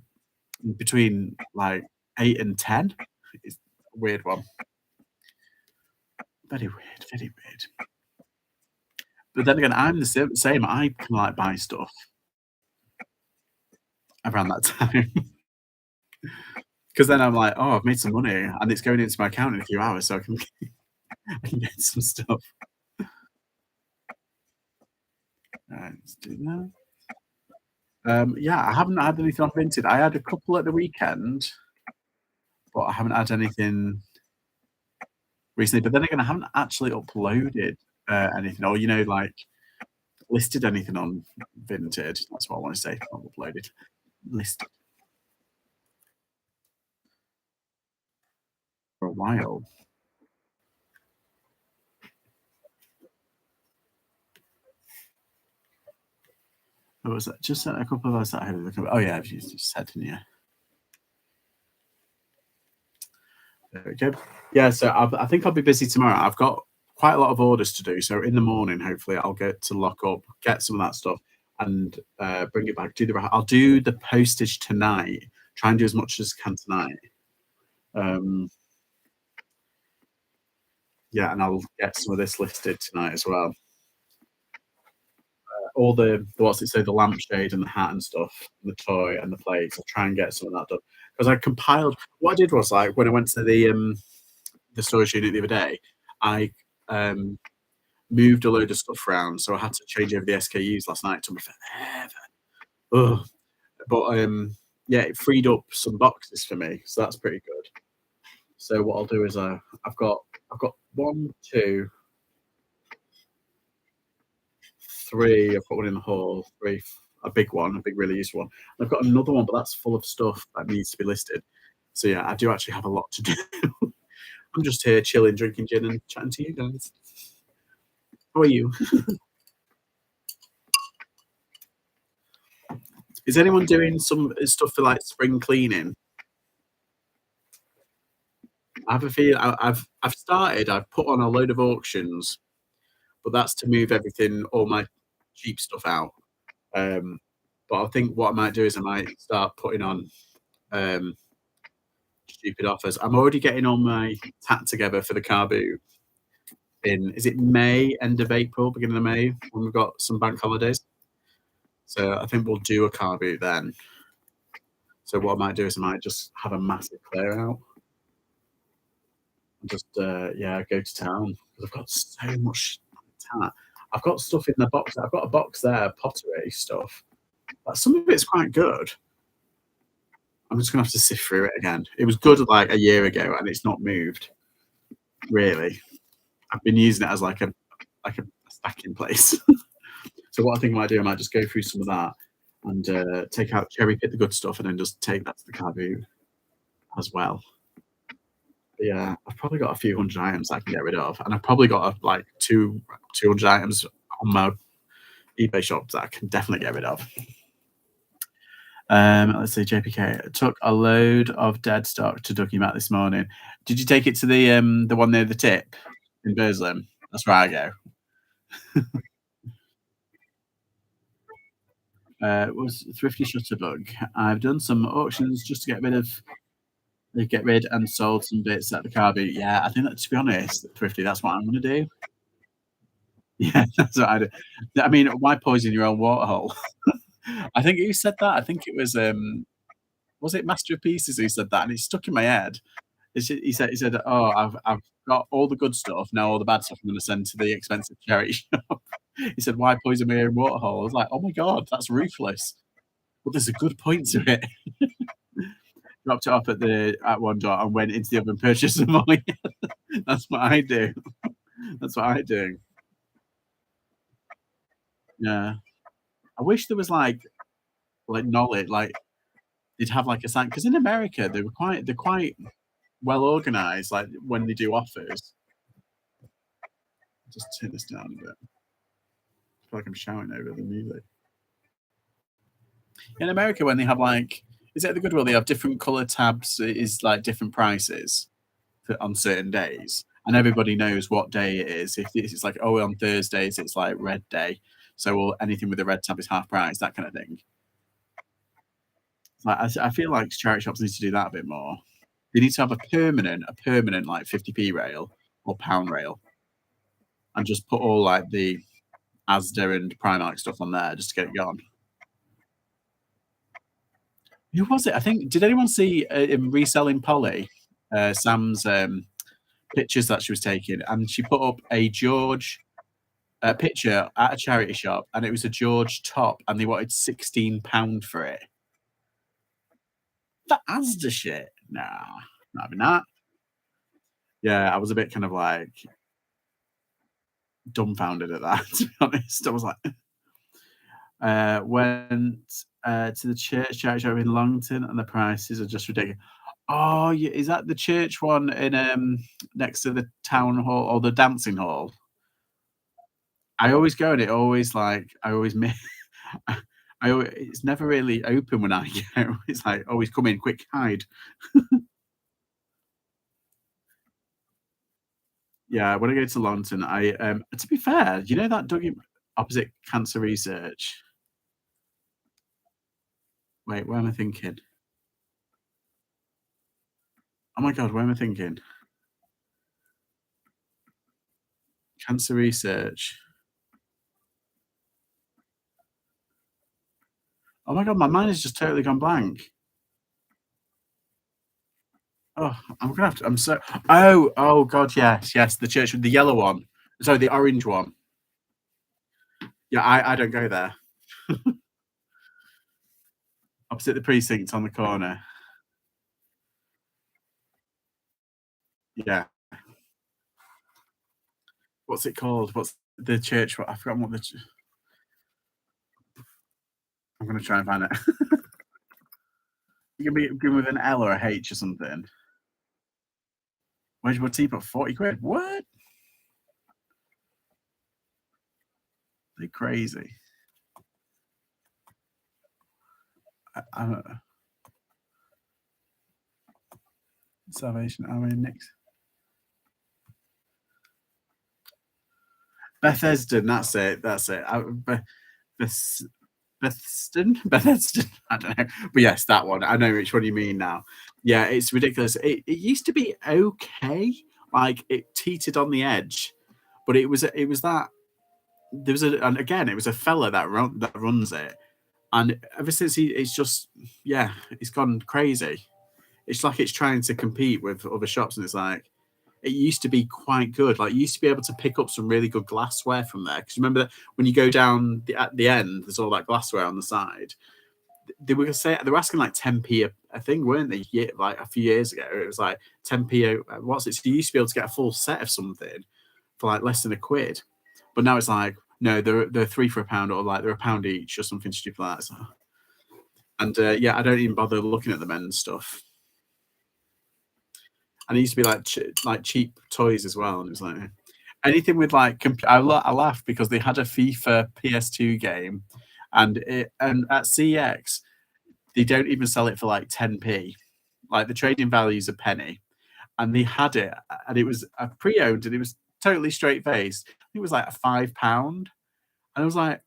between like 8 and 10. It's a weird one. Very weird. Very weird. But then again, I'm the same. I can like buy stuff around that time because then I'm like, oh, I've made some money and it's going into my account in a few hours, so I can, I can get some stuff. Right, let's do that. Yeah, I haven't had anything off Vinted. I had a couple at the weekend, but I haven't had anything recently. But then again, I haven't actually uploaded anything, or like listed anything on Vinted. That's what I want to say. Not uploaded, listed for a while. There was just a couple of us that I had a look at. Oh yeah, you just said, didn't you? There we go. Yeah, so I think I'll be busy tomorrow. I've got quite a lot of orders to do. So in the morning, hopefully, I'll get to lock up, get some of that stuff, and bring it back. I'll do the postage tonight. Try and do as much as I can tonight. Um, yeah, and I'll get some of this listed tonight as well. All the what's it say, the lampshade and the hat and stuff, and the toy and the plates. I'll try and get some of that done because I compiled. What I did was like when I went to the storage unit the other day, I um, moved a load of stuff around, so I had to change over the SKUs last night. It took me forever. Ugh. But yeah, it freed up some boxes for me, so that's pretty good. So what I'll do is I've got one, two, three. I've got one in the hall, three, a big one, a big really useful one. And I've got another one, but that's full of stuff that needs to be listed. So yeah, I do actually have a lot to do. I'm just here chilling, drinking gin, and chatting to you guys. How are you? Is anyone doing some stuff for like spring cleaning? I have a feeling I've started. I've put on a load of auctions, but that's to move everything, all my cheap stuff out. Um, but I think what I might do is I might start putting on um, stupid offers. I'm already getting all my tat together for the car boot in, is it May, end of April, beginning of May, when we've got some bank holidays. So I think we'll do a car boot then. So what I might do is I might just have a massive clear out and just yeah, go to town because I've got so much tat. I've got stuff in the box. I've got a box there, pottery stuff. But some of it's quite good. I'm just gonna have to sift through it again. It was good like a year ago, and it's not moved really. I've been using it as like a stacking place. So what I think I might do, I might just go through some of that and take out cherry pick the good stuff, and then just take that to the car boot as well. But yeah, I've probably got a few hundred items I can get rid of, and I've probably got like 200 items on my eBay shop that I can definitely get rid of. Let's see, JPK took a load of dead stock to Dougie Matt this morning. Did you take it to the one near the tip in Burslem? That's where I go. It was Thrifty Shutterbug. I've done some auctions just to get rid and sold some bits at the car boot. Yeah, I think that, to be honest, Thrifty, that's what I'm gonna do. Yeah, that's what I do. I mean, why poison your own waterhole? I think who said that? I think it was it Master of Pieces who said that? And it stuck in my head. He said, "Oh, I've got all the good stuff. Now all the bad stuff I'm gonna send to the expensive charity shop." He said, "Why poison my own waterhole?" I was like, "Oh my god, that's ruthless." But there's a good point to it. Dropped it off at one door and went into the other and purchased some more. That's what I do. That's what I do. Yeah. I wish there was like knowledge, like they'd have like a sign because in America they're quite well organized. Like when they do offers, just turn this down a bit. I feel like I'm shouting over the music. In America, when they have like, is it the Goodwill? They have different color tabs. It is like different prices on certain days, and everybody knows what day it is. If it's like, oh, on Thursdays it's like red day, so anything with a red tab is half price, that kind of thing. Like I feel like charity shops need to do that a bit more. They need to have a permanent like 50p rail or pound rail, and just put all like the Asda and Primark stuff on there just to get it gone. Who was it? I think. Did anyone see in reselling Polly, Sam's pictures that she was taking, and she put up a George picture at a charity shop, and it was a George top, and they wanted £16 for it. That Asda shit, nah, not having that. Yeah, I was a bit kind of like dumbfounded at that. To be honest, I was like, went to the church charity shop in Longton, and the prices are just ridiculous. Oh, yeah, is that the church one in next to the town hall or the dancing hall? I always go and it always like I always miss. It's never really open when I go. It's like, "Always come in, quick, hide." Yeah, when I go to London, to be fair, you know that Dougie opposite cancer research? Wait, where am I thinking? Oh my god, where am I thinking? Cancer research. Oh my god, my mind has just totally gone blank. Oh, I'm gonna have to. I'm so. Oh god, yes, yes, the church with the yellow one. Sorry, the orange one. Yeah, I don't go there. Opposite the precinct on the corner. Yeah. What's it called? What's the church? What I've forgotten what the. I'm gonna try and find it. You can be good with an L or a H or something. Where's your teapot? 40 quid. What? They crazy. Salvation Army next. Bethesda. That's it. That's it. Beth, Bethesda. I don't know, but yes, that one. I know which one you mean now. Yeah, it's ridiculous. It used to be okay. Like it teetered on the edge, but it was that there was a and again it was a fella that runs it, and ever since it's just yeah, it's gone crazy. It's like it's trying to compete with other shops, and it's like it used to be quite good. Like you used to be able to pick up some really good glassware from there. Because remember that when you go down at the end, there's all that glassware on the side. They were asking like 10p a thing, weren't they? Yeah, like a few years ago, it was like 10p. What's it? So you used to be able to get a full set of something for like less than a quid, but now it's like no, they're three for a pound, or like they're a pound each, or something stupid like that. So, and yeah, I don't even bother looking at the men's stuff. And it used to be like like cheap toys as well, and it was like anything with like I laughed because they had a FIFA PS2 game, and at CX they don't even sell it for like 10p. Like the trading value is a penny, and they had it, and it was a pre-owned, and it was totally straight faced. It was like a £5, and I was like,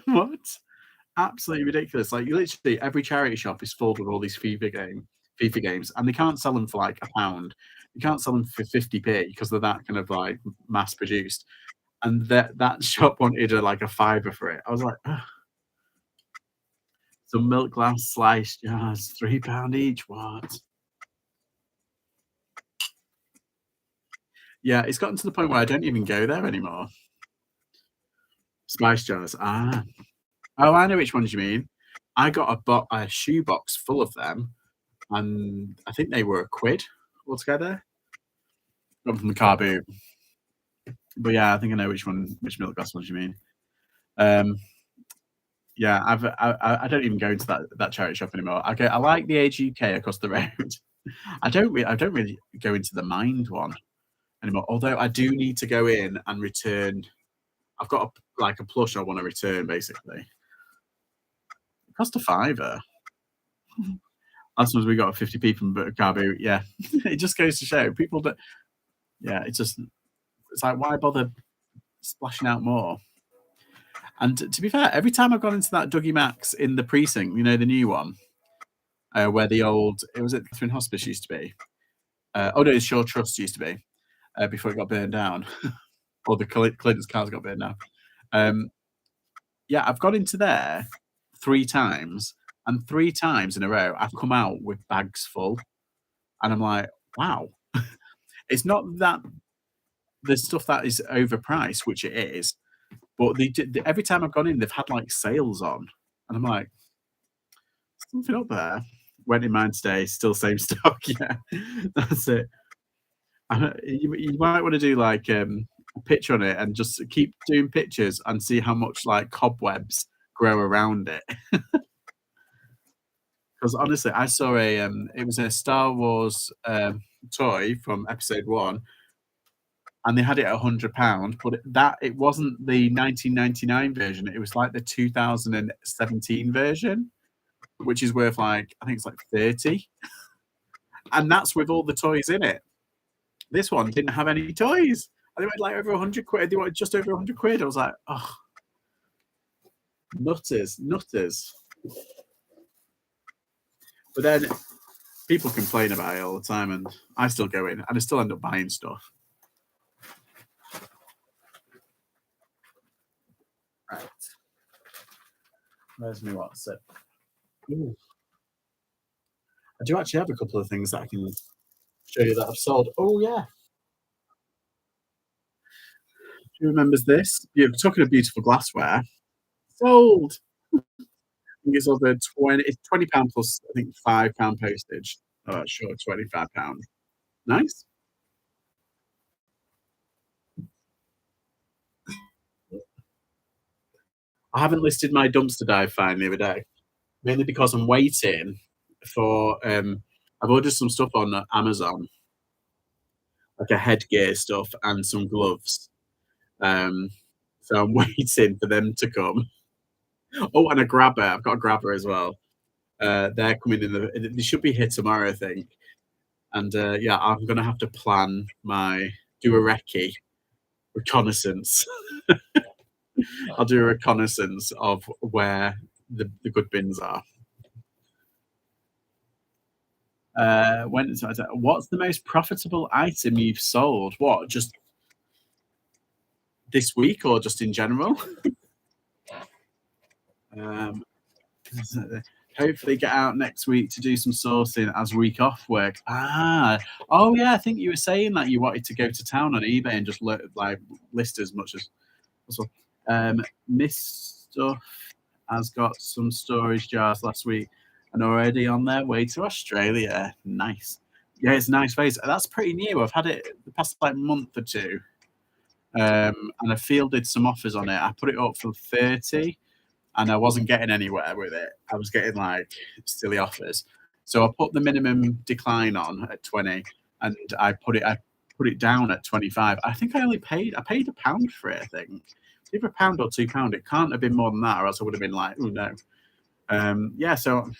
what? Absolutely ridiculous. Like literally every charity shop is filled with all these FIFA games, and they can't sell them for like a pound. You can't sell them for 50p because they're that kind of like mass produced. And that shop wanted like a fiver for it. I was like, "Ugh, some milk glass sliced jars, £3 each. What? Yeah, it's gotten to the point where I don't even go there anymore. Slice jars. Ah. Oh, I know which ones you mean. I got a shoe box full of them, and I think they were a quid altogether. Got them from the car boot. But yeah, I think I know which milk glass ones you mean. Um, yeah, I don't even go into that charity shop anymore. I like the Age UK across the road. I don't really go into the Mind one anymore. Although I do need to go in and return. I've got like a plush I want to return basically. It cost a fiver. Last time we got a 50p from car boot. Yeah, it just goes to show people that yeah, it's like why bother splashing out more? And to be fair, every time I've gone into that Dougie Max in the precinct, you know, the new one, where the old it was at Catherine Hospice used to be. Oh no, it's Shaw Trust used to be before it got burned down, or the Clinton's cars got burned down. Um, yeah, I've gone into there 3 times, and 3 times in a row, I've come out with bags full, and I'm like, wow. It's not that the stuff that is overpriced, which it is, but every time I've gone in, they've had like sales on, and I'm like, something up there. Went in mine today, still same stock. Yeah, that's it. You might want to do like a picture on it and just keep doing pictures and see how much like cobwebs grow around it. Because honestly, I saw it was a Star Wars toy from Episode 1, and they had it at £100, but it wasn't the 1999 version. It was like the 2017 version, which is worth like, I think it's like 30, and that's with all the toys in it. This one didn't have any toys. And they went like over 100 quid. They wanted just over 100 quid. I was like, oh, nutters, nutters. But then people complain about it all the time, and I still go in, and I still end up buying stuff. Right. Where's my WhatsApp? Ooh. I do actually have a couple of things that I can show you that I've sold. Oh, yeah. Who remembers this? You're talking of beautiful glassware. Sold. I think it's over 20. It's £20 plus, I think, £5 postage. Oh, sure, £25. Nice. I haven't listed my dumpster dive find the other day, mainly because I'm waiting for. I've ordered some stuff on Amazon, like a headgear stuff and some gloves. So I'm waiting for them to come. Oh, and a grabber. I've got a grabber as well. They're coming in. They should be here tomorrow, I think. And yeah, I'm gonna have to do a recce reconnaissance. I'll do a reconnaissance of where the good bins are. What's the most profitable item you've sold? What, just this week or just in general? Hopefully get out next week to do some sourcing as week off work. Oh yeah, I think you were saying that you wanted to go to town on eBay and just list as much as possible. Miss Stuff has got some storage jars last week and already on their way to Australia. Nice. Yeah, it's a nice vase. That's pretty new. I've had it the past like month or two. And I fielded some offers on it. I put it up for 30 and I wasn't getting anywhere with it. I was getting like silly offers. So I put the minimum decline on at 20 and I put it down at 25. I think I paid £1 for it, I think. Either £1 or £2. It can't have been more than that, or else I would have been like, oh no. Yeah, so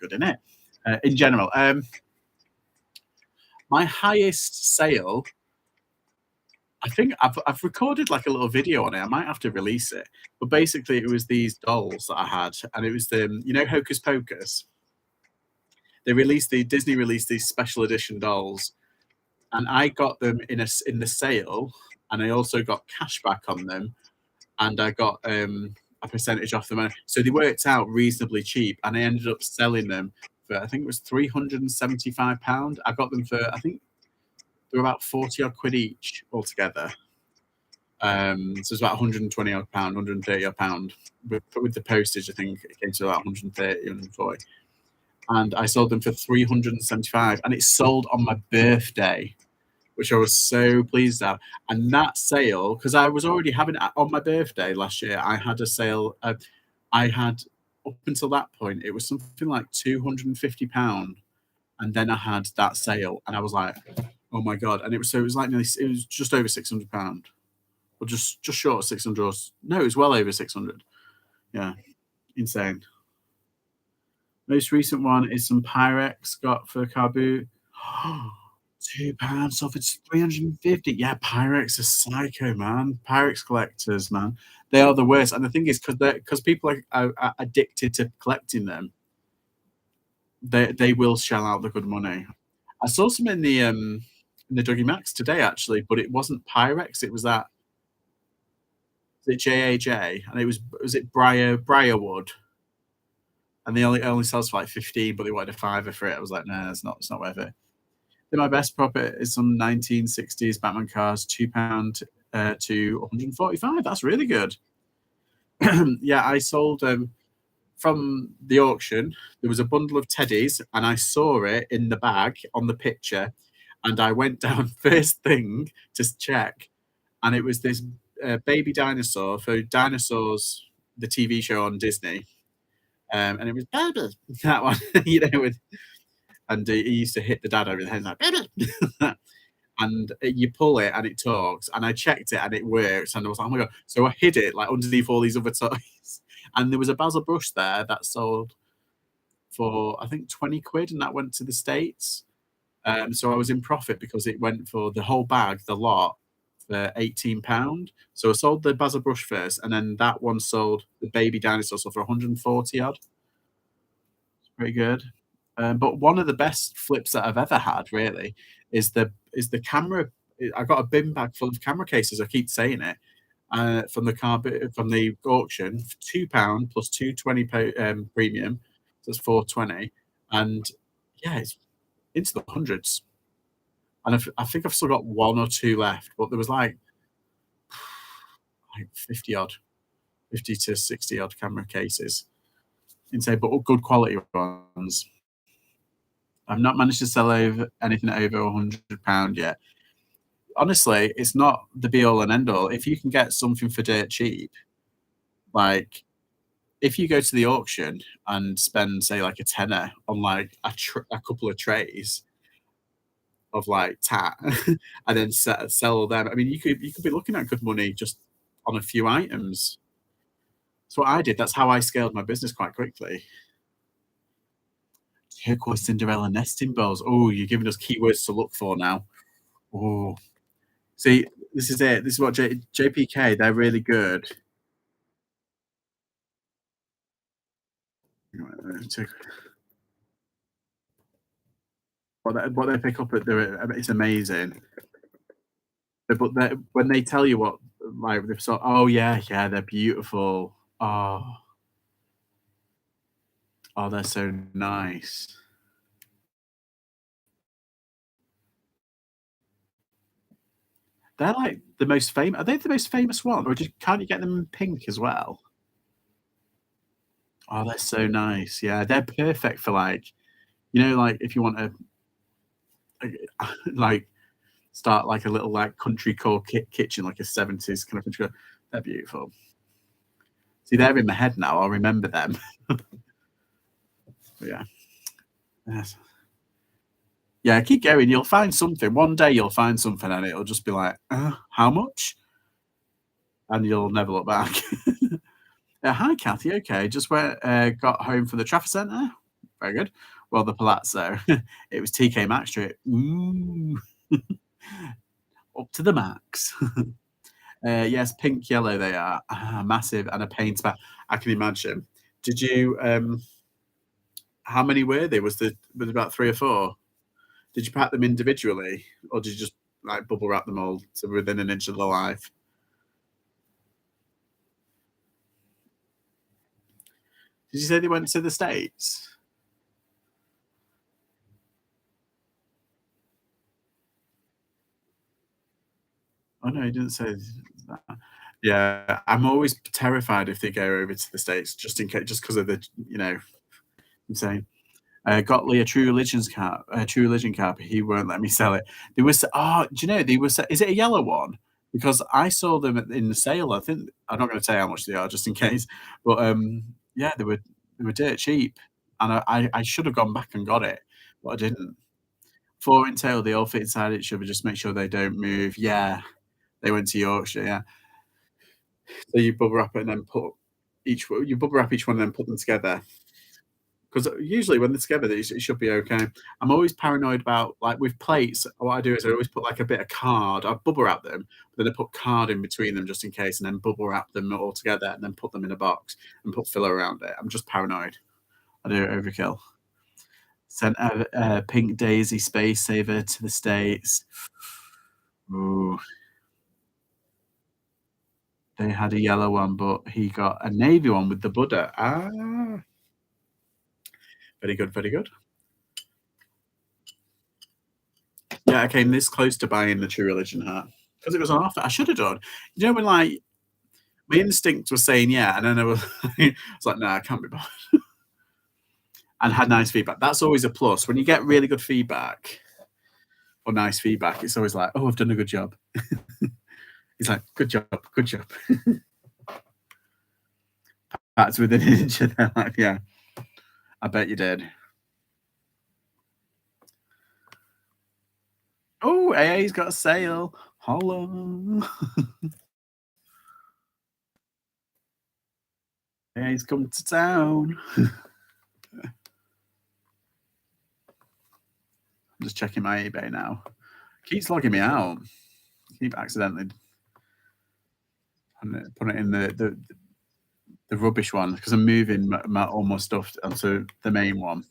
good, isn't it? In general. My highest sale, I think I've recorded like a little video on it. I might have to release it. But basically it was these dolls that I had, and it was Hocus Pocus. Disney released these special edition dolls, and I got them in the sale, and I also got cash back on them, and I got a percentage off the money. So they worked out reasonably cheap, and I ended up selling them for, I think it was £375. I got them for, I think they were about 40 odd quid each altogether. So it's about 120 odd pound, 130 odd pound. With the postage, I think it came to about 130, 140. And I sold them for 375, and it sold on my birthday, which I was so pleased at. And that sale, because I was already having on my birthday last year, I had a sale. I had, up until that point, it was something like £250, and then I had that sale, and I was like, oh my god! And it was just over £600, or just short of 600. No, it was well over 600. Yeah, insane. Most recent one is some Pyrex got for car boot. £2 off. It's 350. Yeah, Pyrex are psycho, man. Pyrex collectors, man, they are the worst. And the thing is, because people are addicted to collecting them, they will shell out the good money. I saw some in the Dougie Max today actually, but it wasn't Pyrex. It was JAJ, and it was it Briarwood, and they only sells for like 15, but they wanted a fiver for it. I was like, no, it's not worth it. Then my best profit is some 1960s Batman cars, £2 to 145. That's really good. Yeah, I sold from the auction. There was a bundle of teddies, and I saw it in the bag on the picture, and I went down first thing to check, and it was this baby dinosaur for Dinosaurs, the TV show on Disney, and it was baby, that one, and he used to hit the dad over the head like baby. and you pull it and it talks. And I checked it and it works. And I was like, oh my God. So I hid it like underneath all these other toys. And there was a basil brush there that sold for, I think, 20 quid, and that went to the States. So I was in profit because it went for the whole bag, the lot, for £18. So I sold the basil brush first, and then that one sold the baby dinosaur so for 140 odd. Pretty good. But one of the best flips that I've ever had, really, is the camera. I got a bin bag full of camera cases. I keep saying it from the from the auction for £2 plus 220 premium. So it's 420, and yeah, it's into the hundreds. And I think I've still got one or two left, but there was like 50 odd, 50 to 60 odd camera cases. Insane, but all good quality ones. I've not managed to sell over anything over £100 yet. Honestly, it's not the be all and end all. If you can get something for dirt cheap, like if you go to the auction and spend say like a tenner on like a couple of trays of like tat, and then sell them. I mean, you could be looking at good money just on a few items. That's what I did. That's how I scaled my business quite quickly. Turquoise Cinderella nesting bowls. Oh, you're giving us keywords to look for now. Oh, see, this is it. This is what JPK. They're really good. What they pick up at it's amazing. But when they tell you what, like they've sort, oh yeah, yeah, they're beautiful. Oh, they're so nice. They're like the most famous. Are they the most famous one, or can't you get them in pink as well? Oh, they're so nice. Yeah, they're perfect for like, like if you want to like start like a little like country core kitchen, like a 70s kind of country. They're beautiful. See, they're in my head now. I'll remember them. But yeah. Yes. Yeah, keep going. You'll find something. One day you'll find something and it'll just be like, how much? And you'll never look back. Hi, Kathy. Okay, just got home from the Trafford Centre. Very good. Well, the Palazzo. It was TK Maxx trip. Ooh. Up to the max. Yes, pink, yellow they are. Massive and a paint back. I can imagine. Did you, how many were there? Was it about three or four? Did you pack them individually, or did you just like bubble wrap them all to within an inch of the life? Did you say they went to the States? Oh no, he didn't say that. Yeah, I'm always terrified if they go over to the States, just in case, just because of the, insane. Got Lee a True Religion cap. He won't let me sell it. They was, oh, do you know they was? Is it a yellow one? Because I saw them in the sale. I think I'm not going to say how much they are, just in case. But yeah, they were dirt cheap, and I should have gone back and got it, but I didn't. Four in tail, they all fit inside each other. Just make sure they don't move. Yeah, they went to Yorkshire. Yeah, so you bubble wrap it and then you bubble wrap each one and then put them together. Because usually when they're together, it should be okay. I'm always paranoid about like with plates. What I do is I always put like a bit of card. I bubble wrap them, but then I put card in between them just in case, and then bubble wrap them all together, and then put them in a box and put filler around it. I'm just paranoid. I do it overkill. Sent a pink daisy space saver to the States. Ooh, they had a yellow one, but he got a navy one with the Buddha. Very good, very good. Yeah, I came this close to buying the True Religion hat because it was on offer. I should have done. When like my instinct was saying yeah, and then I was like, no, I can't be bothered. And had nice feedback. That's always a plus. When you get really good feedback or nice feedback, it's always like, oh, I've done a good job. It's like, good job, good job. That's within an inch of their life. Yeah, I bet you did. Oh, Ooh, AA's got a sale. Holla. AA's come to town. I'm just checking my eBay now. Keeps logging me out. Keep accidentally putting it in the rubbish one because I'm moving all my stuff onto the main one.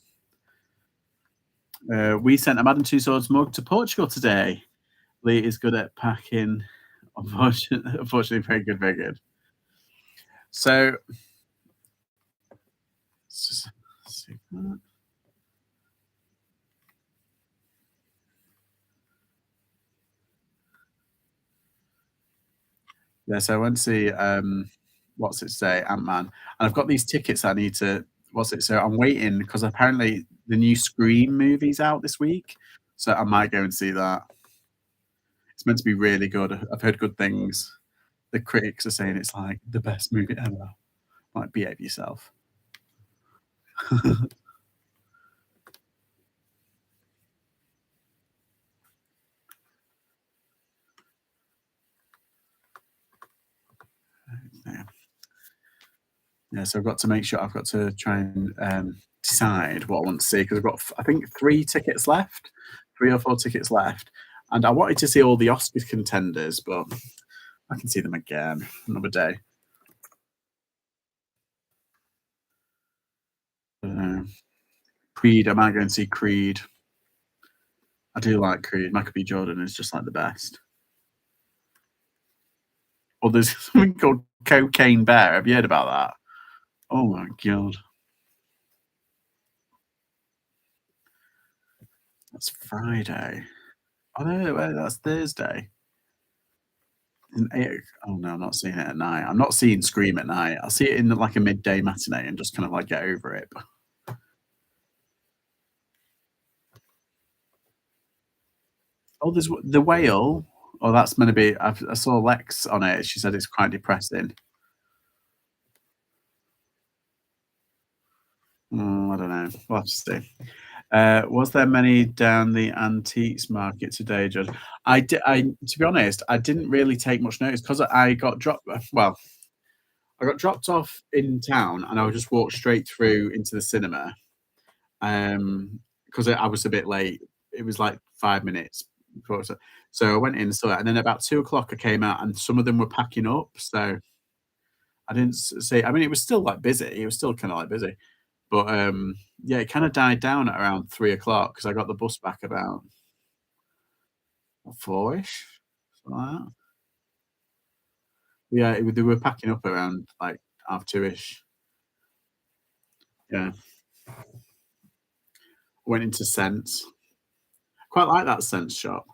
We sent a Madden Two Swords mug to Portugal today. Lee is good at packing. Unfortunately, very good, very good. So, see that. Yeah, so I went to see what's it say, Ant-Man, and I've got these tickets I need to what's it so I'm waiting because apparently the new Scream movie's out this week, so I might go and see that. It's meant to be really good. I've heard good things. The critics are saying it's like the best movie ever. Like, behave yourself. Yeah. Yeah, so I've got to make sure I've got to try and decide what I want to see because I've got I think 3 or 4 tickets left, and I wanted to see all the Oscar contenders, but I can see them again another day. Creed, I might go and see Creed. I do like Creed. Michael B. Jordan is just like the best. Or there's something called Cocaine Bear. Have you heard about that? Oh my god, that's Friday. Oh no, wait, that's Thursday. Oh no, I'm not seeing it at night. I'm not seeing Scream at night. I'll see it in like a midday matinee and just kind of like get over it. Oh, there's the whale. Oh, that's gonna be. I saw Lex on it. She said it's quite depressing. I don't know. We'll have to see. Was there many down the antiques market today, Judge? To be honest, I didn't really take much notice because I got dropped. Well, I got dropped off in town, and I would just walk straight through into the cinema. Because I was a bit late. It was like 5 minutes before, so I went in and saw it, and then about 2 o'clock I came out, and some of them were packing up. So I didn't see. I mean, it was still like busy. It was still kind of like busy, but yeah, it kind of died down at around 3 o'clock because I got the bus back about 4ish, something like that. Yeah, they were packing up around like half 2ish. Yeah, went into Sense. Quite like that Sense shop.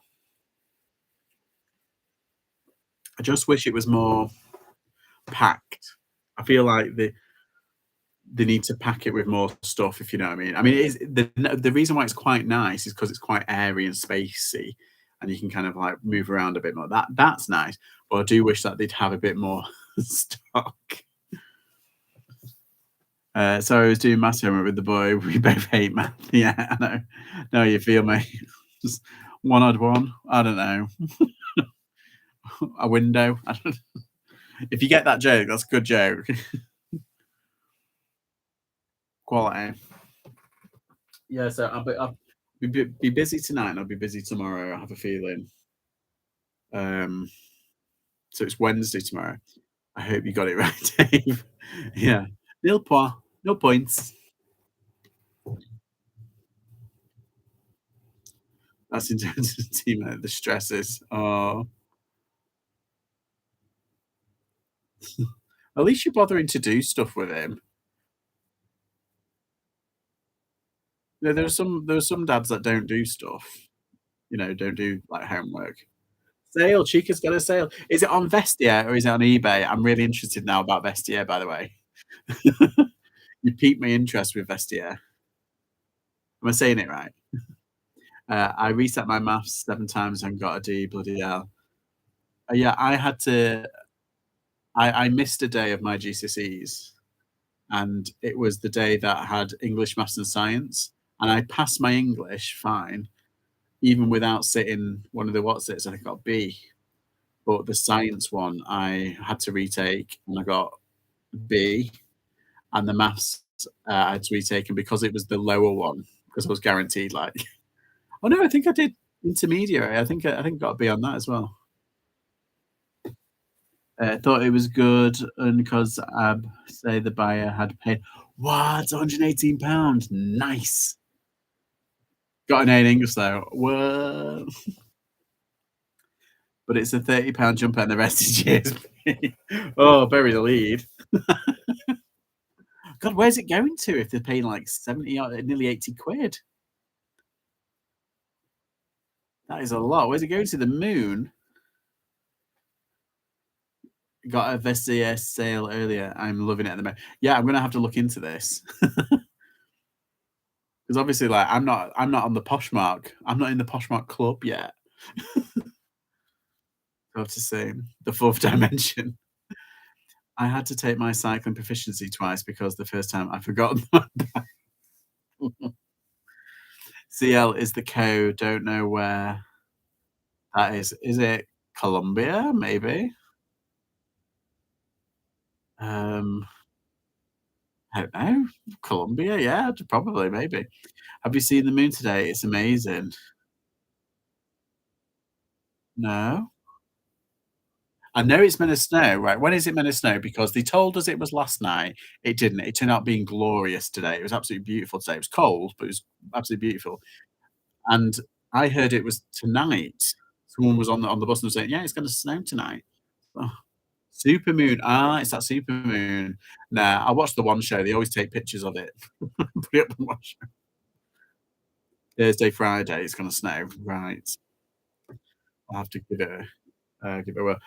I just wish it was more packed. I feel like they need to pack it with more stuff, if you know what I mean. I mean, it is the reason why it's quite nice is because it's quite airy and spacey, and you can kind of like move around a bit more. That's nice, but I do wish that they'd have a bit more stock. So I was doing maths homework with the boy. We both hate math. Yeah, I know. No, you feel me? Just one odd one. I don't know. A window. I don't, if you get that joke, that's a good joke. Quality. Yeah, so I'll be busy tonight and I'll be busy tomorrow, I have a feeling. Um, so it's Wednesday tomorrow. I hope you got it right, Dave. Yeah. Nil point. No points. That's intensity, mate. The stresses. Oh, at least you're bothering to do stuff with him. You know, there are some dads that don't do stuff. You know, don't do like homework. Sale. Chica's got a sale. Is it on Vestia or is it on eBay? I'm really interested now about Vestia, by the way. You piqued my interest with Vestia. Am I saying it right? I reset my maths 7 times and got a D. Bloody hell! Yeah, I missed a day of my GCSEs, and it was the day that had English, maths, and science, and I passed my English fine, even without sitting one of the what's its, I got B. But the science one, I had to retake, and I got B, and the maths, I had to retake, and because it was the lower one, because I was guaranteed, like oh, no, I think I did intermediary. I think I got a B on that as well. Thought it was good, and because say the buyer had paid what? £118. Nice. Got an A in English though. What? But it's a £30 jumper and the rest is GSP. Oh, bury the lead. God, where's it going to if they're paying like 70 or nearly 80 quid? That is a lot. Where's it going to? The moon? Got a Vestiaire sale earlier. I'm loving it at the moment. Yeah, I'm gonna have to look into this because obviously, like, I'm not on the Poshmark. I'm not in the Poshmark club yet. I have to say the fourth dimension. I had to take my cycling proficiency twice because the first time I forgot my CL is the code. Don't know where that is. Is it Colombia? Maybe. Um, I don't know. Colombia? Yeah, probably, maybe. Have you seen the moon today? It's amazing. No? I know it's meant to snow, right? When is it meant to snow? Because they told us it was last night. It didn't. It turned out being glorious today. It was absolutely beautiful today. It was cold, but it was absolutely beautiful. And I heard it was tonight. Someone was on the bus and was saying, "Yeah, it's gonna snow tonight." Oh, supermoon. Ah, it's that supermoon. Nah, I watched the one show. They always take pictures of it. Put it up and watch. Thursday, Friday, it's gonna snow. Right. I'll have to give it a whirl.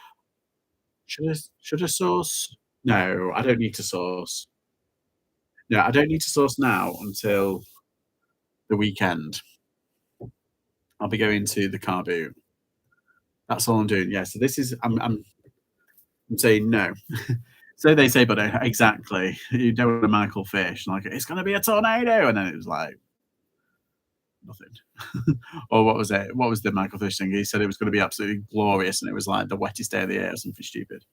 Should I source? No, I don't need to source. No, I don't need to source now until the weekend. I'll be going to the car boot. That's all I'm doing. Yeah, so this is I'm saying no. So they say, but exactly. You don't want a Michael Fish, like, "It's gonna be a tornado," and then it was like, nothing. Or what was it? What was the Michael Fish thing? He said it was gonna be absolutely glorious, and it was like the wettest day of the year or something stupid.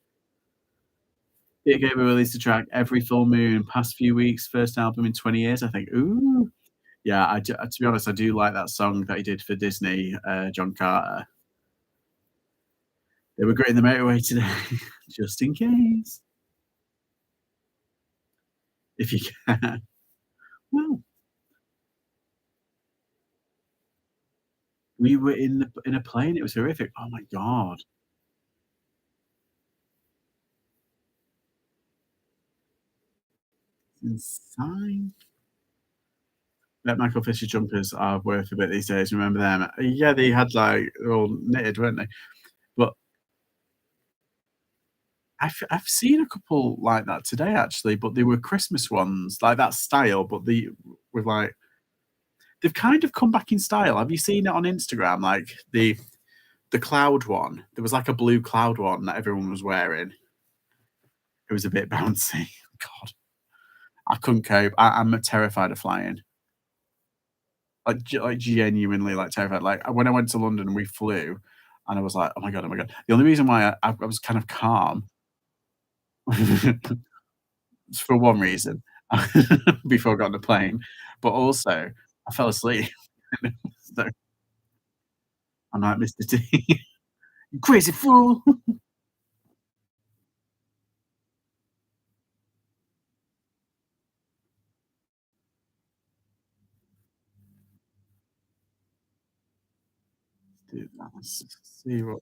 It gave a release to track every full moon past few weeks, first album in 20 years, I think. Ooh. Yeah, to be honest, I do like that song that he did for Disney, John Carter. They were great in the motorway today, just in case, if you can. Well, we were in a plane, it was horrific. Oh my god. Insane. Bet Michael Fisher jumpers are worth a bit these days, remember them? Yeah, they had, like, they're all knitted, weren't they? But I've seen a couple like that today, actually, but they were Christmas ones, like that style, but the with, like they've kind of come back in style. Have you seen it on Instagram? Like, the cloud one. There was, like, a blue cloud one that everyone was wearing. It was a bit bouncy. God, I couldn't cope. I'm terrified of flying. Like, genuinely, like, terrified. Like, when I went to London and we flew, and I was like, "Oh my god, oh my god." The only reason why I was kind of calm for one reason, before I got on the plane, but also I fell asleep. So I'm like, "Mr. T, you crazy fool." Dude, let's see what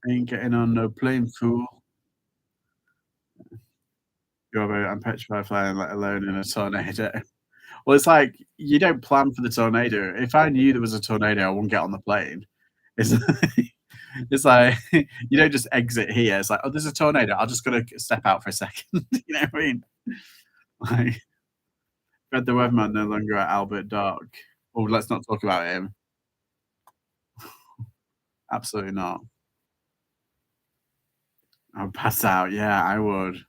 ain't getting on no plane, fool. I'm petrified flying, let alone in a tornado. Well, it's like, you don't plan for the tornado. If I knew there was a tornado, I wouldn't get on the plane. It's like it's like, you don't just exit here. It's like, "Oh, there's a tornado. I'm just gonna step out for a second." You know what I mean? Like, Fred the Weatherman no longer at Albert Dock. Oh, let's not talk about him. Absolutely not. I'd pass out. Yeah, I would.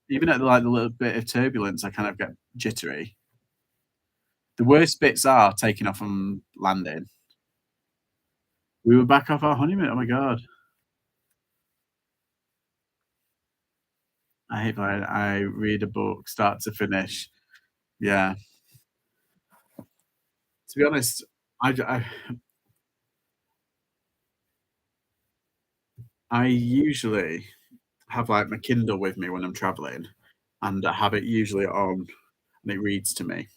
Even at, like, the little bit of turbulence, I kind of get jittery. The worst bits are taking off and landing. We were back off our honeymoon. Oh my god. I hate flying. I read a book start to finish. Yeah. To be honest, I usually have, like, my Kindle with me when I'm traveling, and I have it usually on, and it reads to me.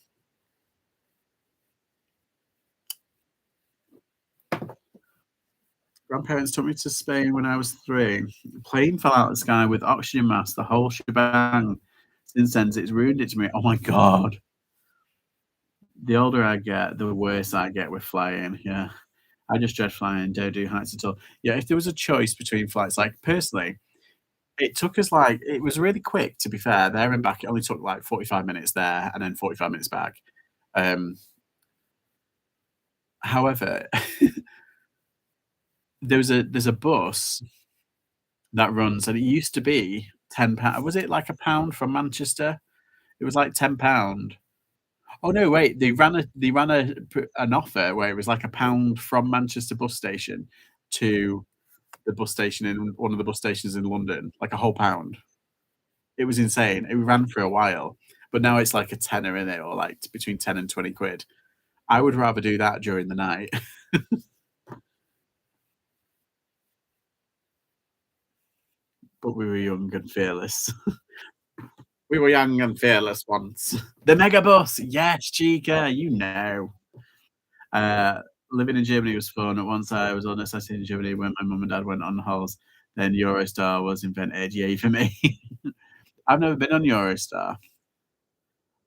Grandparents took me to Spain when I was 3. Plane fell out of the sky with oxygen mask, the whole shebang. Since then, it's ruined it to me. Oh my god. The older I get, the worse I get with flying, yeah. I just dread flying, don't do heights at all. Yeah, if there was a choice between flights, like, personally, it took us, like it was really quick, to be fair, there and back, it only took, like, 45 minutes there and then 45 minutes back. Um, however, there's a bus that runs, and it used to be £10. Was it like a pound from Manchester? It was like £10. Oh, no, wait, they ran an offer where it was like a pound from Manchester bus station to the bus station in one of the bus stations in London, like a whole pound. It was insane. It ran for a while, but now it's like a tenner in it, or like between 10 and 20 quid. I would rather do that during the night. But we were young and fearless. We were young and fearless once. The mega bus, yes, Chica, you know. Uh, living in Germany was fun. Once I was on a site in Germany when my mum and dad went on holidays, then Eurostar was invented. Yay for me. I've never been on Eurostar.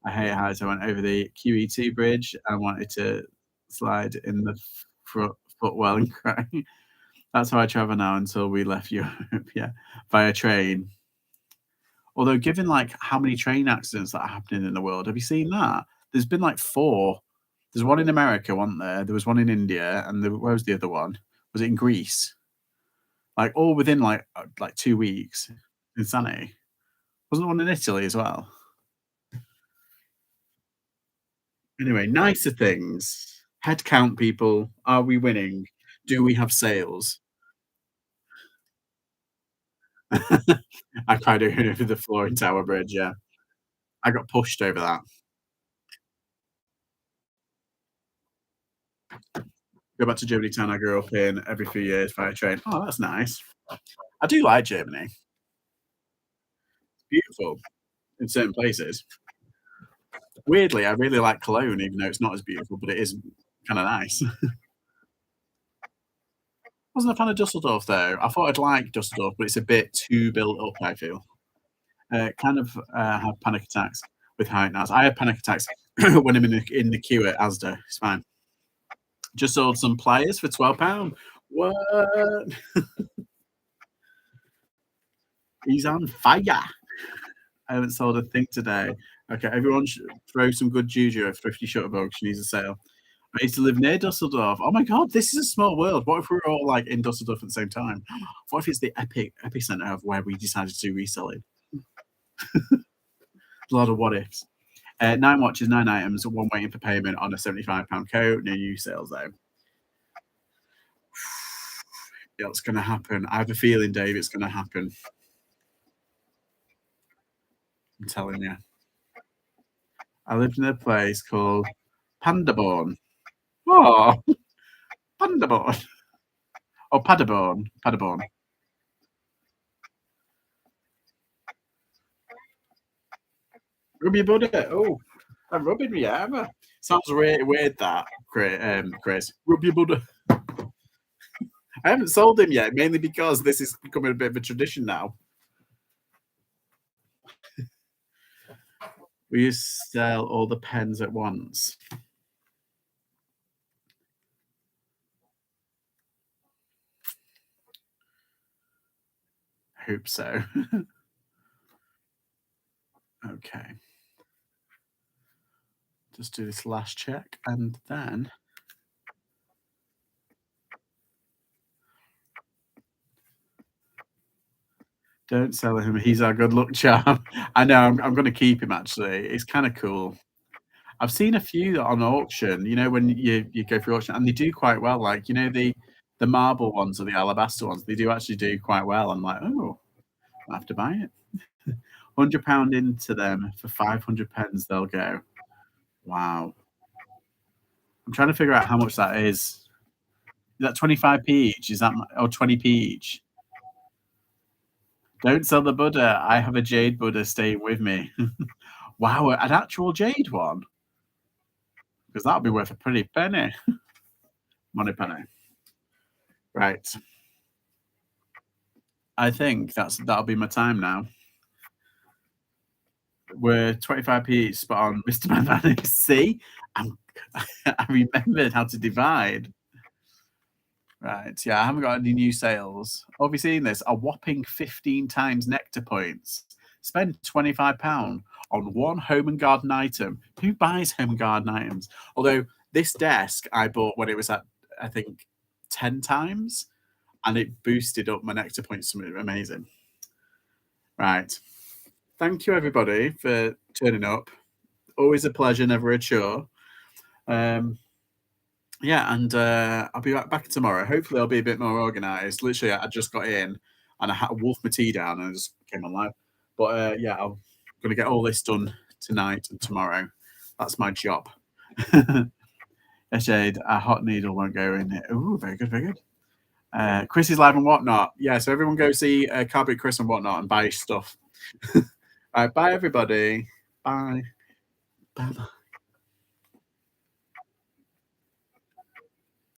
I hate heights. I went over the QE2 bridge. I wanted to slide in the footwell and cry. That's how I travel now until we left Europe, yeah, via train. Although given, like, how many train accidents that are happening in the world, have you seen that? There's been, like, 4. There's one in America, wasn't there? There was one in India, and where was the other one? Was it in Greece? Like, all within, like 2 weeks. Insanity. Wasn't there one in Italy as well? Anyway, nicer things. Head count, people. Are we winning? Do we have sales? I cried over the floor in Tower Bridge, yeah. I got pushed over that. Go back to Germany town I grew up in every few years via train. Oh, that's nice. I do like Germany. Beautiful in certain places. Weirdly, I really like Cologne, even though it's not as beautiful, but it is kinda nice. Wasn't a fan of Dusseldorf, though. I thought I'd like Dusseldorf, but it's a bit too built up, I feel. Kind of, have panic attacks with height now. I have panic attacks when I'm in the queue at Asda. It's fine. Just sold some pliers for £12. What? He's on fire. I haven't sold a thing today. Okay, everyone should throw some good juju at Thrifty Shutterbug. She needs a sale. I used to live near Dusseldorf. Oh my god, this is a small world. What if we were all like in Dusseldorf at the same time? What if it's the epicenter of where we decided to do reselling? A lot of what ifs. 9 watches, 9 items, 1 waiting for payment on a £75 coat. No new sales though. Yeah, it's going to happen. I have a feeling, Dave, it's going to happen. I'm telling you. I lived in a place called Pandaborn. Oh, Pandaborn. Oh, Paderborn. Paderborn. Rub your buddy. Oh, I'm rubbing me arm. Sounds really weird that, Chris. Rub your buddy. I haven't sold him yet, mainly because this is becoming a bit of a tradition now. We used to sell all the pens at once. I hope so. Okay. Just do this last check and then don't sell him. He's our good luck charm. I know. I'm going to keep him. Actually, it's kind of cool. I've seen a few on auction, when you go through auction, and they do quite well, like, the marble ones or the alabaster ones, they do actually do quite well. I'm like, "Oh, I have to buy it." £100 into them for 500 pence they'll go. Wow. I'm trying to figure out how much that is. Is that 25p each? Is that or 20p each? Don't sell the Buddha. I have a jade Buddha staying with me. Wow, an actual jade one? Because that would be worth a pretty penny. Money penny. Right. I think that'll be my time now. We're 25p each, spot on. Mr. Manani. See? I'm I remembered how to divide. Right, yeah, I haven't got any new sales. Oh, have you seen this? A whopping 15 times Nectar points. Spend £25 on one home and garden item. Who buys home and garden items? Although this desk I bought when it was at, I think, 10 times, and it boosted up my Nectar points. Something amazing. Right. Thank you, everybody, for turning up. Always a pleasure, never a chore. Yeah, and I'll be back tomorrow. Hopefully, I'll be a bit more organised. Literally, I just got in and I had to wolf my tea down and I just came on live. But yeah, I'm going to get all this done tonight and tomorrow. That's my job. Shade, a hot needle won't go in it. Ooh, very good, very good. Chris is live and whatnot. Yeah, so everyone go see Carpet Chris and whatnot and buy stuff. All right, bye, everybody. Bye. Bye.